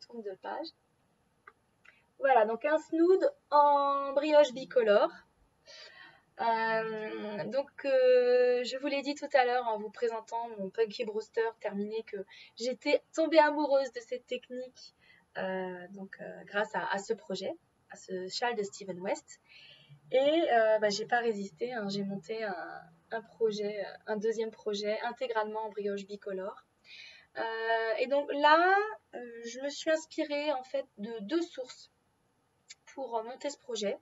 tourne de page. Voilà, donc un snood en brioche bicolore. Je vous l'ai dit tout à l'heure en vous présentant mon Punky Brewster terminé que j'étais tombée amoureuse de cette technique grâce à ce projet, à ce châle de Steven West. Et j'ai pas résisté, hein, j'ai monté un projet, un deuxième projet intégralement en brioche bicolore. Et donc là, je me suis inspirée en fait de deux sources pour monter ce projet.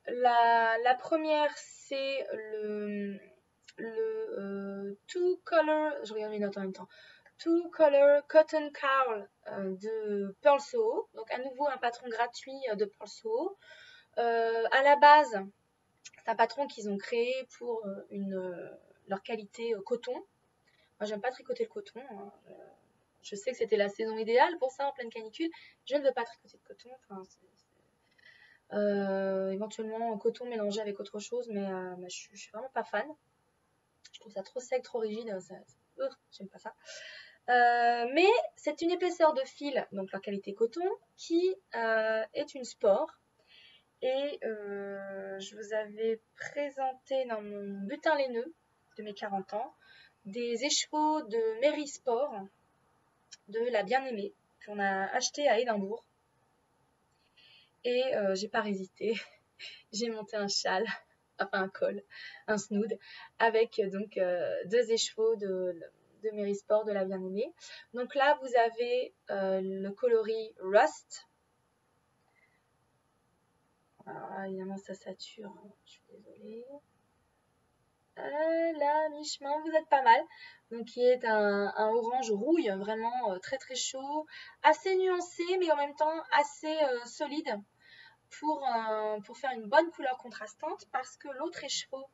La première, c'est le Two Color, je regarde mes notes en même temps, Two Color Cotton Cowl de Purl Soho. Donc à nouveau un patron gratuit de Purl Soho. À la base, c'est un patron qu'ils ont créé pour leur qualité coton. Moi, j'aime pas tricoter le coton. Hein. Je sais que c'était la saison idéale pour ça en pleine canicule. Je ne veux pas tricoter de coton. Enfin, Éventuellement en coton mélangé avec autre chose, mais je suis vraiment pas fan. Je trouve ça trop sec, trop rigide, j'aime pas ça. Mais c'est une épaisseur de fil, donc la qualité coton, qui est une sport. Et je vous avais présenté dans mon butin laineux de mes 40 ans des écheveaux de Mary Sport de la bien-aimée qu'on a acheté à Édimbourg. Et j'ai pas résisté. J'ai monté un châle, enfin un col, un snood, avec donc 2 écheveaux de Mary Sport de la bien-aimée. Donc là, vous avez le coloris Rust. Alors, évidemment, ça sature, hein. Je suis désolée. Là, mi-chemin, vous êtes pas mal. Donc, qui est un orange rouille, vraiment très très chaud, assez nuancé, mais en même temps assez solide pour faire une bonne couleur contrastante, parce que l'autre écheveau,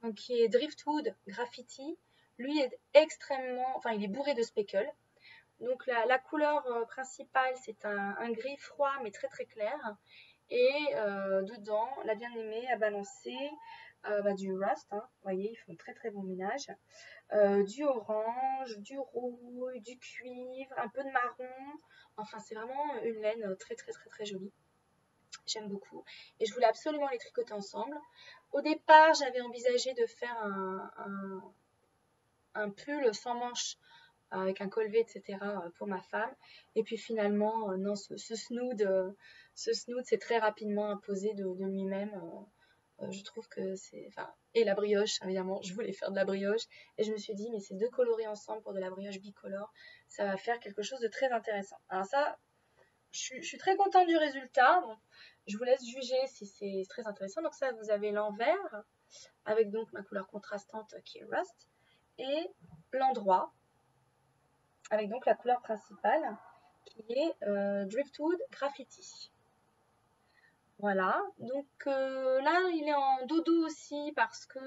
donc qui est Driftwood Graffiti, lui est extrêmement, enfin, il est bourré de speckles. Donc, la couleur principale, c'est un gris froid, mais très très clair. Et dedans, la bien-aimée a balancé du rust, hein. Vous voyez, ils font très très bon ménage. Du orange, du rouille, du cuivre, un peu de marron. Enfin, c'est vraiment une laine très très très très jolie. J'aime beaucoup. Et je voulais absolument les tricoter ensemble. Au départ, j'avais envisagé de faire un pull sans manches avec un col V, etc. pour ma femme. Et puis finalement, non, ce snood s'est très rapidement imposé de lui-même. Je trouve que c'est... Enfin, et la brioche, évidemment, je voulais faire de la brioche. Et je me suis dit, mais ces deux coloris ensemble pour de la brioche bicolore, ça va faire quelque chose de très intéressant. Alors ça, je suis très contente du résultat. Bon, je vous laisse juger si c'est très intéressant. Donc ça, vous avez l'envers, avec donc ma couleur contrastante qui est Rust, et l'endroit, avec donc la couleur principale, qui est Driftwood Graffiti. Voilà, donc là il est en dodo aussi parce que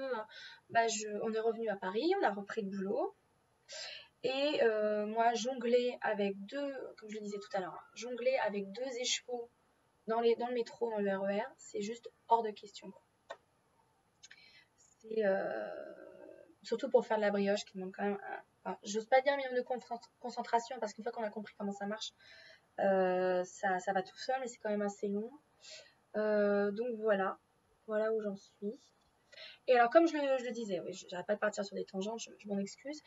on est revenu à Paris, on a repris le boulot. Et moi jongler avec comme je le disais tout à l'heure, jongler avec 2 écheveaux dans le métro, dans le RER, c'est juste hors de question. C'est surtout pour faire de la brioche qui demande quand même, j'ose pas dire un minimum de concentration parce qu'une fois qu'on a compris comment ça marche, ça va tout seul, mais c'est quand même assez long. Donc voilà où j'en suis. Et alors, comme je le disais, oui, j'arrête pas de partir sur des tangentes, je m'en excuse.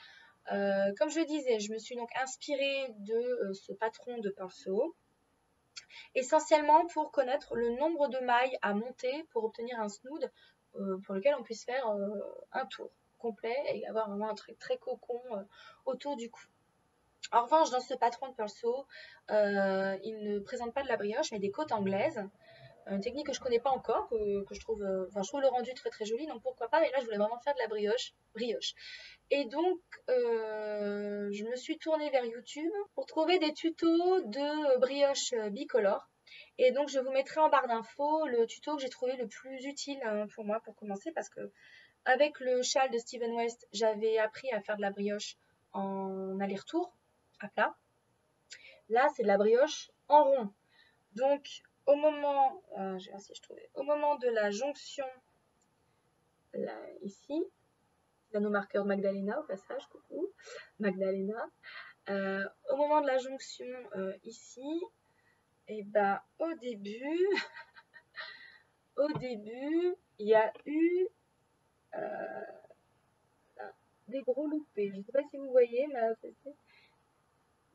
Comme je le disais, je me suis donc inspirée de ce patron de pinceau, essentiellement pour connaître le nombre de mailles à monter pour obtenir un snood pour lequel on puisse faire un tour complet et avoir vraiment un truc très cocon autour du cou. En revanche, dans ce patron de pinceau, il ne présente pas de la brioche, mais des côtes anglaises. Une technique que je connais pas encore, que je trouve, je trouve le rendu très très joli, donc pourquoi pas. Mais là, je voulais vraiment faire de la brioche. Et donc, je me suis tournée vers YouTube pour trouver des tutos de brioche bicolore. Et donc, je vous mettrai en barre d'infos le tuto que j'ai trouvé le plus utile pour moi pour commencer, parce que avec le châle de Steven West, j'avais appris à faire de la brioche en aller-retour à plat. Là, c'est de la brioche en rond. Donc, au moment, je vais voir si je trouvais, au moment de la jonction, là, ici, nanomarqueur de Magdalena au passage, coucou, Magdalena. Au moment de la jonction ici, et bah au début, il y a eu des gros loupés. Je ne sais pas si vous voyez, mais c'était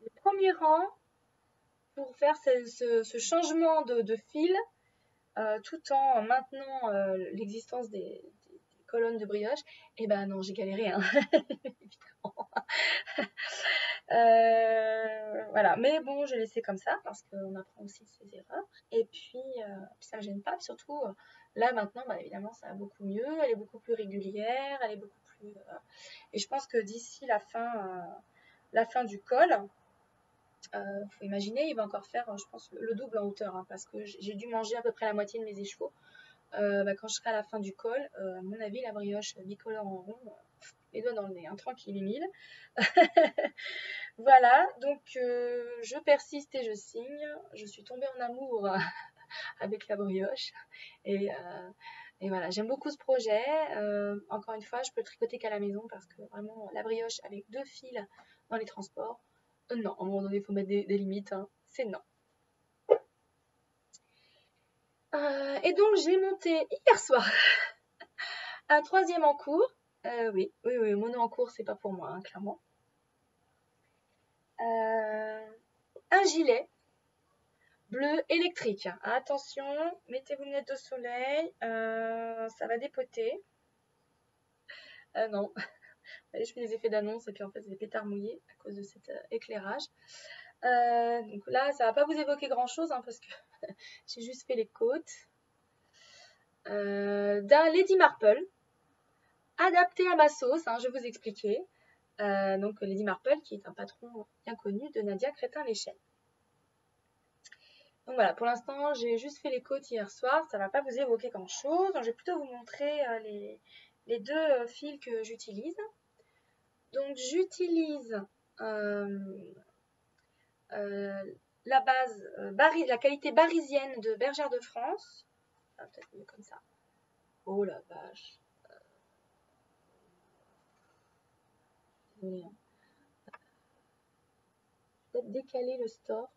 le premier rang pour faire ce changement de fil tout en maintenant l'existence des colonnes de brioche. Et ben non, j'ai galéré, hein. Évidemment. Voilà, mais bon, je l'ai laissé comme ça parce qu'on apprend aussi de ses erreurs. Et puis, ça ne gêne pas. Surtout, là maintenant, évidemment, ça va beaucoup mieux. Elle est beaucoup plus régulière. Elle est beaucoup plus. Et je pense que d'ici la fin du col, faut imaginer, il va encore faire, je pense, le double en hauteur, hein, parce que j'ai dû manger à peu près la moitié de mes écheveaux. Quand je serai à la fin du col, à mon avis, la brioche bicolore en rond, les doigts dans le nez, hein, tranquille, Émile. Voilà, donc je persiste et je signe. Je suis tombée en amour avec la brioche. Et, et voilà, j'aime beaucoup ce projet. Encore une fois, je peux le tricoter qu'à la maison parce que vraiment, la brioche avec 2 fils dans les transports, non, à un moment donné, il faut mettre des limites, hein. C'est non. Et donc, j'ai monté hier soir un 3e en cours. Oui, mono en cours, c'est pas pour moi, hein, clairement. Un gilet bleu électrique. Attention, mettez vos lunettes de soleil, ça va dépoter. Non, je fais des effets d'annonce et puis en fait, c'est des pétards mouillés à cause de cet éclairage. Donc là, ça va pas vous évoquer grand-chose hein, parce que j'ai juste fait les côtes. D'un Lady Marple, adapté à ma sauce, hein, je vais vous expliquer. Donc Lady Marple, qui est un patron bien connu de Nadia Crétin-Léchelle. Donc voilà, pour l'instant, j'ai juste fait les côtes hier soir, ça ne va pas vous évoquer grand-chose. Donc je vais plutôt vous montrer les 2 fils que j'utilise. Donc j'utilise la base, la qualité barisienne de Bergère de France. Ah, peut-être mieux comme ça. Oh la vache. Désolée, hein. Peut-être décaler le store.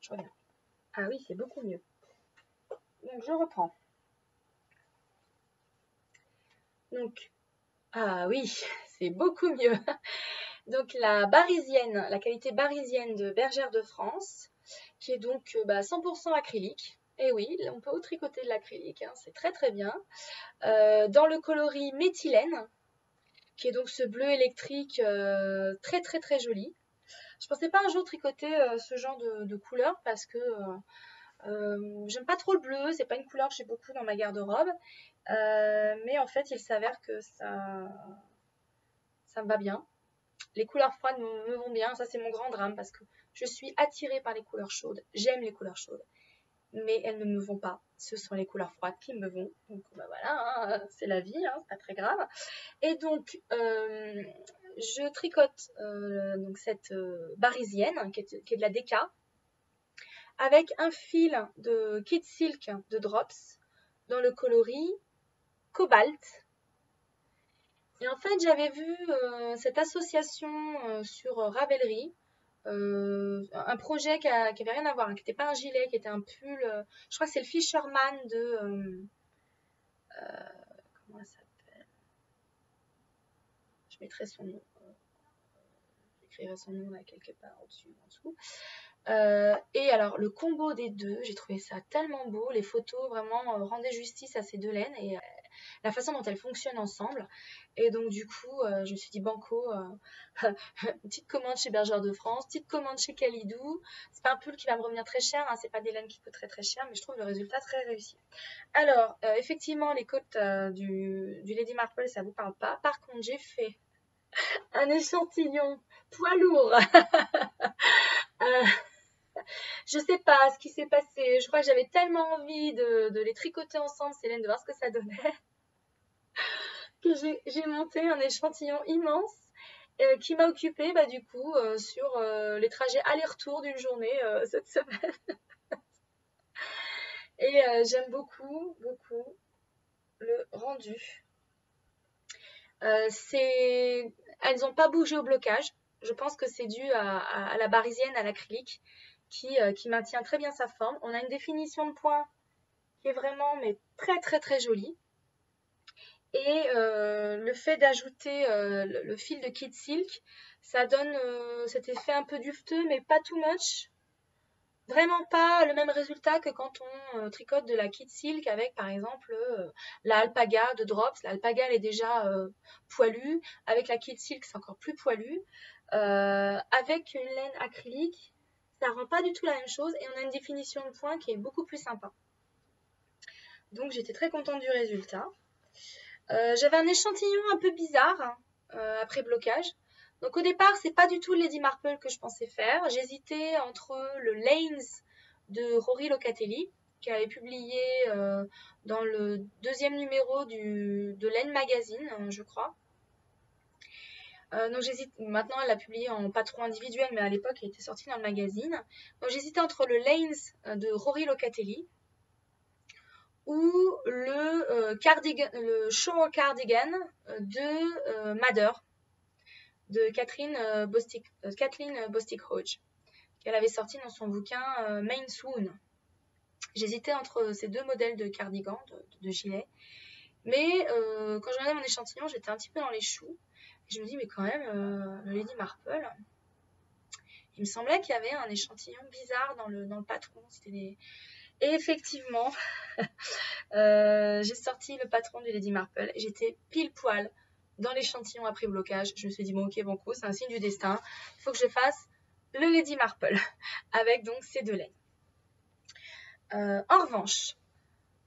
Je reviens. Ah oui, c'est beaucoup mieux. Donc je reprends. Donc, ah oui, c'est beaucoup mieux. Donc la barisienne, la qualité barisienne de Bergère de France, qui est donc 100% acrylique. Et oui, on peut tricoter de l'acrylique, hein, c'est très très bien. Dans le coloris méthylène, qui est donc ce bleu électrique très très très joli. Je pensais pas un jour tricoter ce genre de couleur parce que j'aime pas trop le bleu, c'est pas une couleur que j'ai beaucoup dans ma garde-robe. Mais en fait, il s'avère que ça me va bien. Les couleurs froides me vont bien, ça c'est mon grand drame parce que je suis attirée par les couleurs chaudes, j'aime les couleurs chaudes, mais elles ne me vont pas, ce sont les couleurs froides qui me vont, donc voilà, hein, c'est la vie, hein, c'est pas très grave. Et donc je tricote donc cette barisienne qui est de la Deka avec un fil de Kid Silk de Drops dans le coloris Cobalt. Et en fait, j'avais vu cette association sur Ravelry, un projet qui avait rien à voir, hein, qui n'était pas un gilet, qui était un pull. Je crois que c'est le Fisherman de. Comment elle s'appelle? Je mettrai son nom. J'écrirai son nom là quelque part au-dessus, en dessous. Et alors, le combo des 2, j'ai trouvé ça tellement beau. Les photos vraiment rendaient justice à ces 2 laines et la façon dont elles fonctionnent ensemble. Et donc, du coup, je me suis dit, banco, petite commande chez Bergère de France, petite commande chez Kalidou. C'est pas un pull qui va me revenir très cher, hein, c'est pas des laines qui coûtent très très cher, mais je trouve le résultat très réussi. Alors, effectivement, les côtes du Lady Marple, ça vous parle pas. Par contre, j'ai fait un échantillon poids lourd. Je sais pas ce qui s'est passé. Je crois que j'avais tellement envie de les tricoter ensemble, Célène, de voir ce que ça donnait, que j'ai monté un échantillon immense qui m'a occupée du coup sur les trajets aller-retour d'une journée cette semaine. Et j'aime beaucoup, beaucoup le rendu. Elles n'ont pas bougé au blocage. Je pense que c'est dû à la barisienne, à l'acrylique, qui maintient très bien sa forme. On a une définition de points qui est vraiment mais très très très jolie. Et le fait d'ajouter le fil de Kid Silk, ça donne cet effet un peu duveteux, mais pas too much. Vraiment pas le même résultat que quand on tricote de la Kid Silk avec par exemple la Alpaga de Drops. La Alpaga elle est déjà poilue, avec la Kid Silk c'est encore plus poilu. Avec une laine acrylique, ça rend pas du tout la même chose et on a une définition de points qui est beaucoup plus sympa. Donc j'étais très contente du résultat. J'avais un échantillon un peu bizarre après blocage. Donc au départ, c'est pas du tout le Lady Marple que je pensais faire. J'hésitais entre le Lanes de Rory Locatelli, qui avait publié dans le 2e numéro de Laine Magazine, je crois. Donc j'hésite, maintenant elle l'a publié en patron individuel, mais à l'époque elle était sortie dans le magazine. Donc j'hésitais entre le Lanes de Rory Locatelli ou le Shore Cardigan de Mather de Kathleen Bostic-Hodge, qu'elle avait sorti dans son bouquin Main Swoon. J'hésitais entre ces deux modèles de cardigan, de gilet. Mais quand je regardais mon échantillon, j'étais un petit peu dans les choux. Et je me dis, mais quand même, le Lady Marple, il me semblait qu'il y avait un échantillon bizarre dans le patron. Et effectivement, j'ai sorti le patron du Lady Marple. J'étais pile poil dans l'échantillon après blocage. Je me suis dit, bon, ok, banco, c'est un signe du destin. Il faut que je fasse le Lady Marple avec donc ces deux laines. En revanche,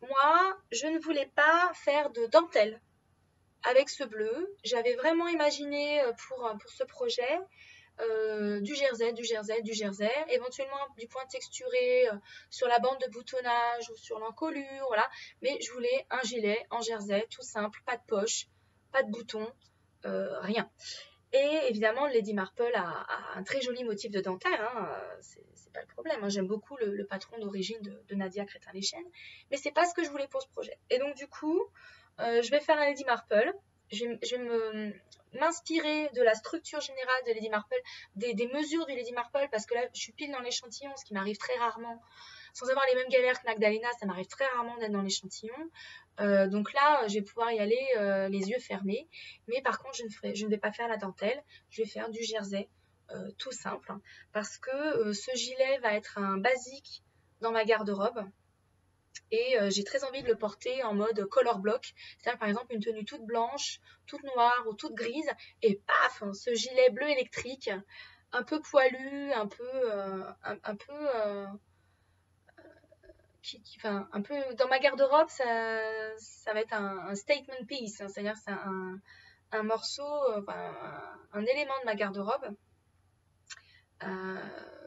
moi, je ne voulais pas faire de dentelle avec ce bleu. J'avais vraiment imaginé pour ce projet du jersey, éventuellement du point texturé sur la bande de boutonnage ou sur l'encolure, voilà. Mais je voulais un gilet en jersey, tout simple, pas de poche, pas de bouton, rien. Et évidemment, Lady Marple a un très joli motif de dentelle, hein, c'est pas le problème. Hein. J'aime beaucoup le patron d'origine de Nadia Crétin-Leschène, mais c'est pas ce que je voulais pour ce projet. Et donc du coup, je vais faire un Lady Marple. Je vais m'inspirer de la structure générale de Lady Marple, des mesures du Lady Marple, parce que là, je suis pile dans l'échantillon, ce qui m'arrive très rarement. Sans avoir les mêmes galères que Magdalena, ça m'arrive très rarement d'être dans l'échantillon. Donc là, je vais pouvoir y aller les yeux fermés. Mais par contre, je ne vais pas faire la dentelle. Je vais faire du jersey tout simple. Hein, parce que ce gilet va être un basique dans ma garde-robe. Et j'ai très envie de le porter en mode color block. C'est-à-dire par exemple une tenue toute blanche, toute noire ou toute grise. Et paf, hein, ce gilet bleu électrique, un peu poilu, un peu enfin, un peu dans ma garde-robe, ça va être un statement piece, hein, c'est-à-dire c'est un morceau, enfin, un élément de ma garde-robe,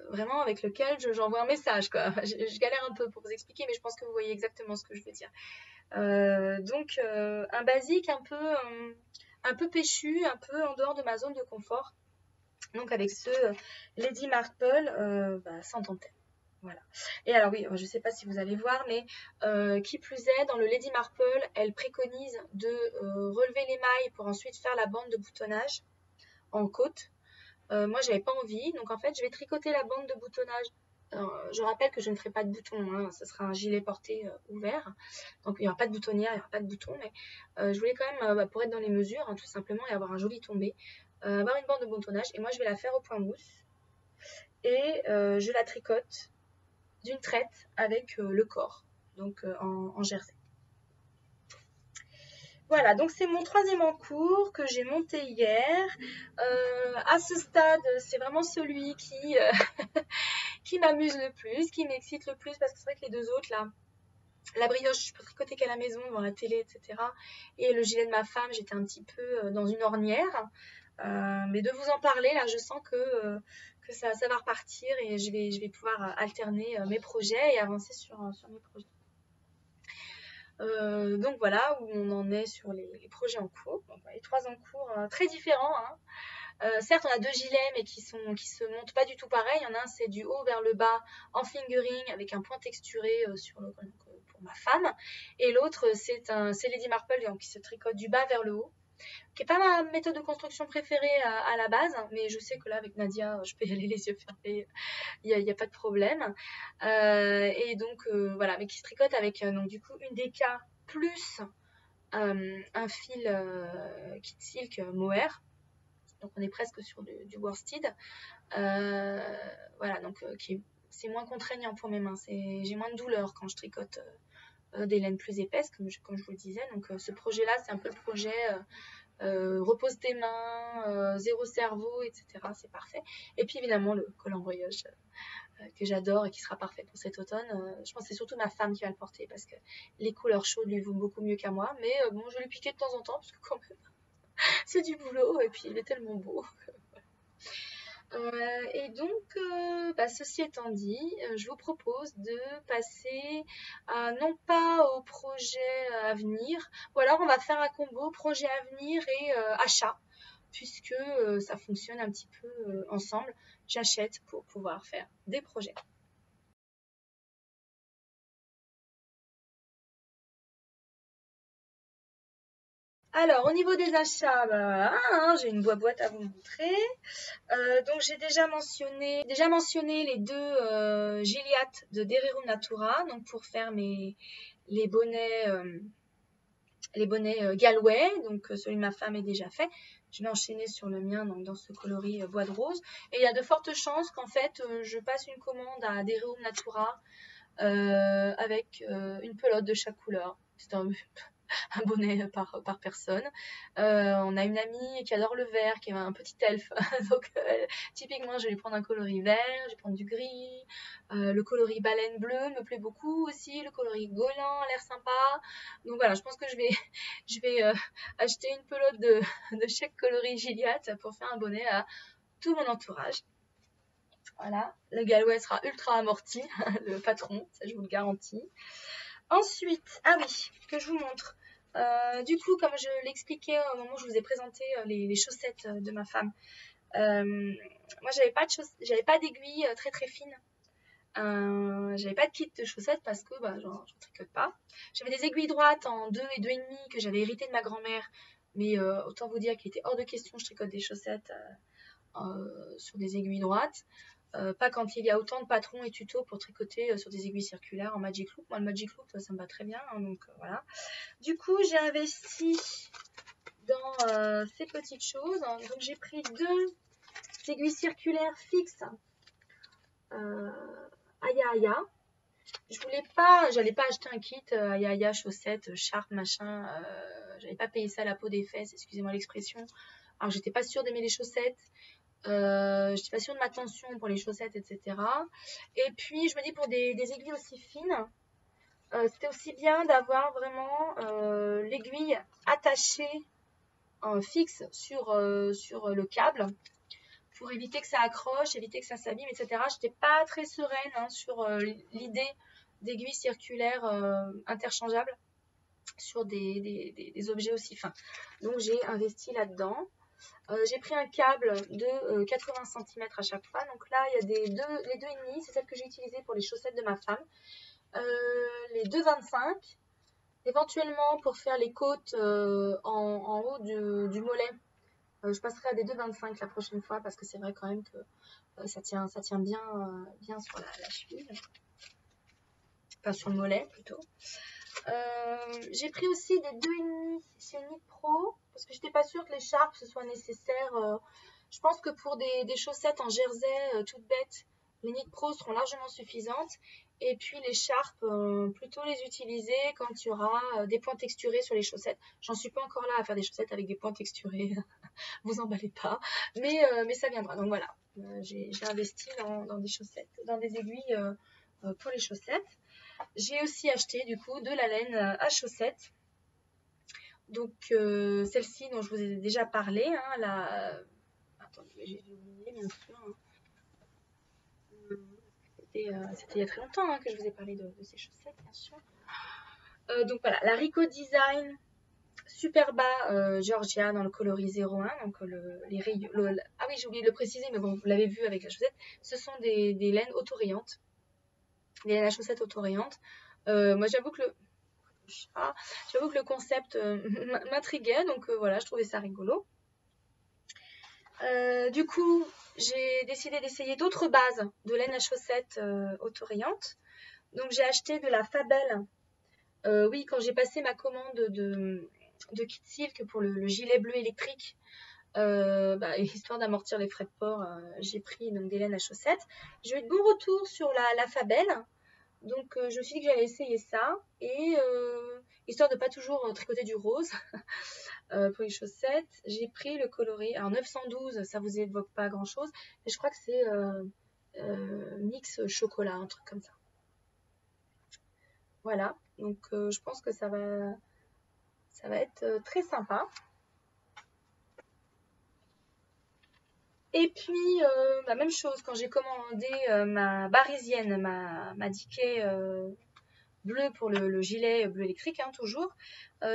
vraiment avec lequel j'envoie un message, quoi. Je galère un peu pour vous expliquer, mais je pense que vous voyez exactement ce que je veux dire. Donc, un basique un peu péchu, un peu en dehors de ma zone de confort. Donc, avec ce Lady Marple sans dentelle. Voilà. Et alors oui, je ne sais pas si vous allez voir, mais qui plus est, dans le Lady Marple, elle préconise de relever les mailles pour ensuite faire la bande de boutonnage en côte. Moi, j'avais pas envie, donc en fait, je vais tricoter la bande de boutonnage. Je rappelle que je ne ferai pas de bouton, hein, ce sera un gilet porté ouvert, donc il n'y aura pas de boutonnière, il n'y aura pas de bouton, mais je voulais quand même, pour être dans les mesures, hein, tout simplement, et avoir un joli tombé, avoir une bande de boutonnage, et moi je vais la faire au point mousse, et je la tricote d'une traite avec le corps, donc en jersey. Voilà, donc c'est mon troisième en cours que j'ai monté hier. À ce stade, c'est vraiment celui qui m'amuse le plus, qui m'excite le plus, parce que c'est vrai que les deux autres, là, la brioche, je peux tricoter qu'à la maison, devant la télé, etc. Et le gilet de ma femme, j'étais un petit peu dans une ornière. Mais de vous en parler, là, je sens que ça va repartir et je vais pouvoir alterner mes projets et avancer sur mes projets. Donc voilà où on en est sur les projets en cours. Donc, les 3 en cours très différents. Hein. Certes, on a 2 gilets, mais qui se montent pas du tout pareil. Il y en a un, c'est du haut vers le bas en fingering avec un point texturé pour ma femme. Et l'autre, c'est Lady Marple donc, qui se tricote du bas vers le haut. Qui n'est pas ma méthode de construction préférée à la base, hein, mais je sais que là, avec Nadia, je peux y aller les yeux fermés, il n'y a pas de problème. Et donc, voilà, mais qui se tricote avec, donc, du coup, une DK plus un fil kit silk mohair. Donc, on est presque sur du worsted. Voilà, donc, c'est moins contraignant pour mes mains. J'ai moins de douleur quand je tricote des laines plus épaisses, comme je vous le disais. Donc, ce projet-là, c'est un peu le projet repose tes mains, zéro cerveau, etc. C'est parfait. Et puis évidemment le col en brioche que j'adore et qui sera parfait pour cet automne. Je pense que c'est surtout ma femme qui va le porter parce que les couleurs chaudes lui vont beaucoup mieux qu'à moi. Mais bon, je vais lui piquer de temps en temps parce que quand même c'est du boulot et puis il est tellement beau. Et donc, ceci étant dit, je vous propose de passer non pas au projet à venir, ou alors on va faire un combo projet à venir et achat. puisque ça fonctionne un petit peu ensemble. J'achète pour pouvoir faire des projets. Alors, au niveau des achats, bah, voilà, hein, j'ai une boîte à vous montrer. Donc, j'ai déjà mentionné les deux Gilliatt de Dererum Natura, donc pour faire les bonnets, Galway. Donc, celui de ma femme est déjà fait. Je vais enchaîner sur le mien, donc dans ce coloris bois de rose. Et il y a de fortes chances qu'en fait, je passe une commande à Dererum Natura avec une pelote de chaque couleur. C'est un bonnet par personne. On a une amie qui adore le vert, qui est un petit elfe. Donc, typiquement, je vais lui prendre un coloris vert, je vais prendre du gris. Le coloris baleine bleue me plaît beaucoup aussi. Le coloris goéland a l'air sympa. Donc voilà, je pense que je vais acheter une pelote de chaque coloris Gilliatt pour faire un bonnet à tout mon entourage. Voilà, le Galway sera ultra amorti, le patron, ça je vous le garantis. Ensuite, ah oui, que je vous montre. Du coup, comme je l'expliquais au moment où je vous ai présenté les chaussettes de ma femme, moi j'avais pas d'aiguille très très fine. J'avais pas de kit de chaussettes parce que je tricote pas. J'avais des aiguilles droites en 2 et 2,5 que j'avais hérité de ma grand-mère, mais autant vous dire qu'il était hors de question je tricote des chaussettes sur des aiguilles droites. Pas quand il y a autant de patrons et tutos pour tricoter sur des aiguilles circulaires en Magic Loop. Moi, le Magic Loop, ça me va très bien, hein, donc voilà. Du coup, j'ai investi dans ces petites choses. Donc, j'ai pris 2 aiguilles circulaires fixes Aya Aya. J'allais pas acheter un kit Aya Aya, chaussettes, charpe, machin. J'avais pas payé ça à la peau des fesses, excusez-moi l'expression. Alors, j'étais pas sûre d'aimer les chaussettes. Je suis pas sûre de ma tension pour les chaussettes, etc. Et puis, je me dis pour des aiguilles aussi fines, c'était aussi bien d'avoir vraiment l'aiguille attachée fixe sur le câble pour éviter que ça accroche, éviter que ça s'abîme, etc. Je n'étais pas très sereine sur l'idée d'aiguilles circulaires interchangeables sur des objets aussi fins. Donc, j'ai investi là-dedans. J'ai pris un câble de 80 cm à chaque fois. Donc là, il y a les 2,5, c'est celle que j'ai utilisée pour les chaussettes de ma femme. Les 2,25, éventuellement pour faire les côtes en haut du mollet. Je passerai à des 2,25 la prochaine fois parce que c'est vrai quand même que ça tient bien sur la cheville. Enfin, sur le mollet plutôt. J'ai pris aussi des 2,5 chez Knit Pro parce que j'étais pas sûre que l'écharpe ce soit nécessaire. Je pense que pour des chaussettes en jersey toutes bêtes, les Knit Pro seront largement suffisantes. Et puis l'écharpe, plutôt les utiliser quand il y aura des points texturés sur les chaussettes. J'en suis pas encore là à faire des chaussettes avec des points texturés, vous emballez pas. Mais ça viendra. Donc voilà, j'ai investi dans des chaussettes, dans des aiguilles pour les chaussettes. J'ai aussi acheté du coup de la laine à chaussettes. Donc celle-ci dont je vous ai déjà parlé, attendez, j'ai oublié bien sûr. C'était il y a très longtemps que je vous ai parlé de ces chaussettes, bien sûr. Donc voilà, la Rico Design Super bas Georgia dans le coloris 01. Donc les rayons. Ah oui, j'ai oublié de le préciser, mais bon, vous l'avez vu avec la chaussette. Ce sont des laines autorayantes. Des laines à chaussettes autorayantes. Moi, j'avoue que le concept m'intriguait, donc voilà, je trouvais ça rigolo. Du coup, j'ai décidé d'essayer d'autres bases de laine à chaussettes autorayantes. Donc j'ai acheté de la Fabel. Oui, quand j'ai passé ma commande de Kit Silk pour le gilet bleu électrique, histoire d'amortir les frais de port, j'ai pris donc, des laines à chaussettes. J'ai eu de bons retours sur la Fabel. Donc je me suis dit que j'allais essayer ça. Et histoire de pas toujours tricoter du rose pour les chaussettes, j'ai pris le coloris. Alors 912, ça vous évoque pas grand chose, mais je crois que c'est mix chocolat, un truc comme ça. Voilà, donc je pense que ça va être très sympa. Et puis, même chose, quand j'ai commandé ma barisienne, ma Dickey bleue pour le gilet bleu électrique, toujours,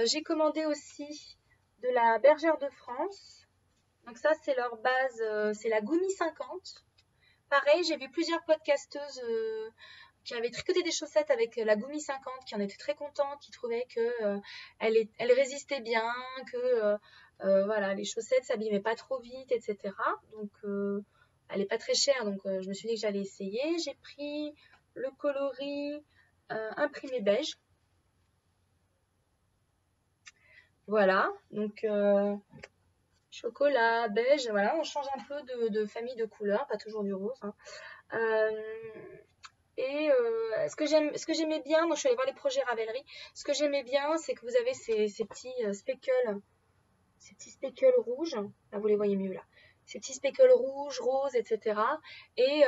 j'ai commandé aussi de la Bergère de France. Donc ça, c'est leur base, c'est la Gumi 50. Pareil, j'ai vu plusieurs podcasteuses qui avaient tricoté des chaussettes avec la Gumi 50, qui en étaient très contentes, qui trouvaient que elle résistait bien, que voilà, les chaussettes s'abîmaient pas trop vite, etc. Donc elle est pas très chère, donc je me suis dit que j'allais essayer. J'ai pris le coloris imprimé beige. Voilà, donc chocolat, beige, voilà, on change un peu de famille de couleurs, pas toujours du rose, hein. Euh, et ce que j'aimais bien, donc je suis allée voir les projets Ravelry, ce que j'aimais bien, c'est que vous avez ces petits speckles, ces petits speckles rouges, là vous les voyez mieux là, ces petits speckles rouges, roses, etc. Et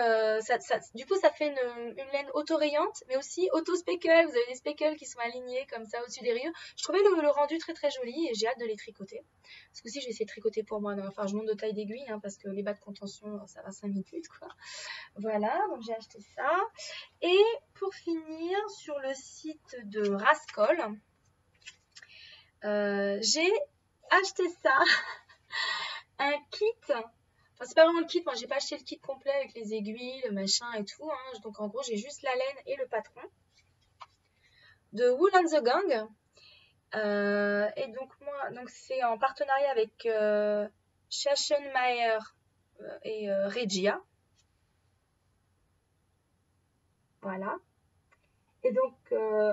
du coup ça fait une laine auto-rayante, mais aussi auto-speckle, vous avez des speckles qui sont alignés comme ça au-dessus des rayures. Je trouvais le rendu très très joli et j'ai hâte de les tricoter. Parce que aussi je vais essayer de tricoter pour moi, enfin je monte de taille d'aiguille, hein, parce que les bas de contention ça va 5 minutes quoi. Voilà, donc j'ai acheté ça. Et pour finir, sur le site de Rascol, j'ai acheté ça, un kit. Enfin, c'est pas vraiment le kit, moi j'ai pas acheté le kit complet avec les aiguilles, le machin et tout, hein. Donc en gros, j'ai juste la laine et le patron de Wool and the Gang. Et donc moi, donc c'est en partenariat avec Schachenmayer et Regia. Voilà. Et donc,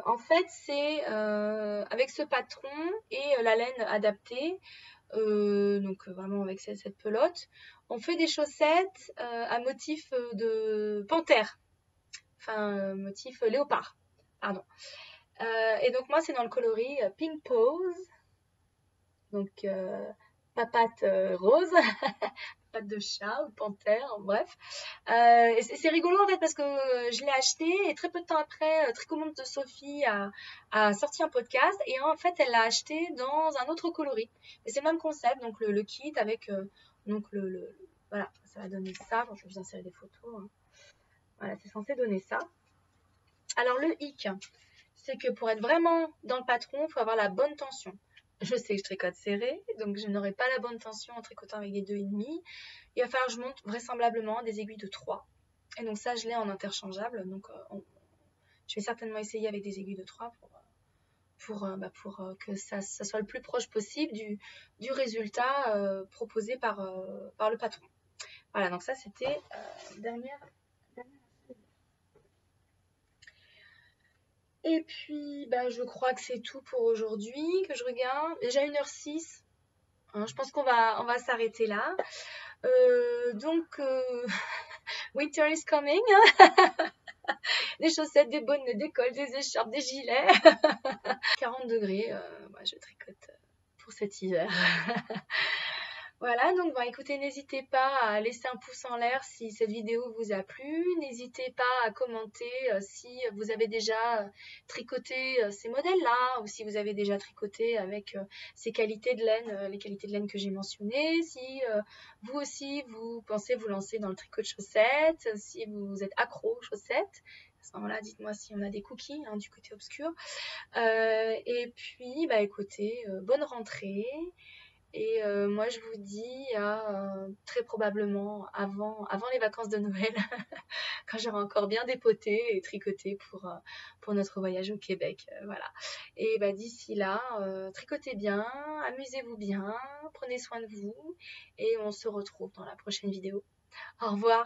en fait, c'est avec ce patron et la laine adaptée, donc vraiment avec cette pelote, on fait des chaussettes à motif de panthère, enfin motif léopard, pardon. Et donc moi, c'est dans le coloris Pink Pose, donc papate rose, patte de chat ou panthère, bref. Et c'est rigolo en fait parce que je l'ai acheté et très peu de temps après, Tricomonte de Sophie a sorti un podcast et en fait elle l'a acheté dans un autre coloris. Et c'est le même concept, donc le kit avec donc voilà, ça va donner ça. Bon, je vais vous insérer des photos, hein. Voilà, c'est censé donner ça. Alors le hic, c'est que pour être vraiment dans le patron, il faut avoir la bonne tension. Je sais que je tricote serré, donc je n'aurai pas la bonne tension en tricotant avec des 2,5. Il va falloir que je monte vraisemblablement des aiguilles de 3. Et donc ça, je l'ai en interchangeable. Donc je vais certainement essayer avec des aiguilles de 3 pour que ça soit le plus proche possible du résultat proposé par le patron. Voilà, donc ça c'était dernière. Et puis, bah, je crois que c'est tout pour aujourd'hui, que je regarde. Déjà 1h06. Hein, je pense qu'on va s'arrêter là. Donc, winter is coming. Des chaussettes, des bonnets, des cols, des écharpes, des gilets. 40 degrés, moi je tricote pour cet hiver. Voilà, donc écoutez, n'hésitez pas à laisser un pouce en l'air si cette vidéo vous a plu. N'hésitez pas à commenter si vous avez déjà tricoté ces modèles-là ou si vous avez déjà tricoté avec ces qualités de laine, les qualités de laine que j'ai mentionnées. Si vous aussi, vous pensez vous lancer dans le tricot de chaussettes, si vous êtes accro aux chaussettes. À ce moment-là, dites-moi si on a des cookies du côté obscur. Et puis, écoutez, bonne rentrée. Et moi, je vous dis à très probablement avant les vacances de Noël, quand j'aurai encore bien dépoté et tricoté pour notre voyage au Québec. Voilà. Et d'ici là, tricotez bien, amusez-vous bien, prenez soin de vous et on se retrouve dans la prochaine vidéo. Au revoir!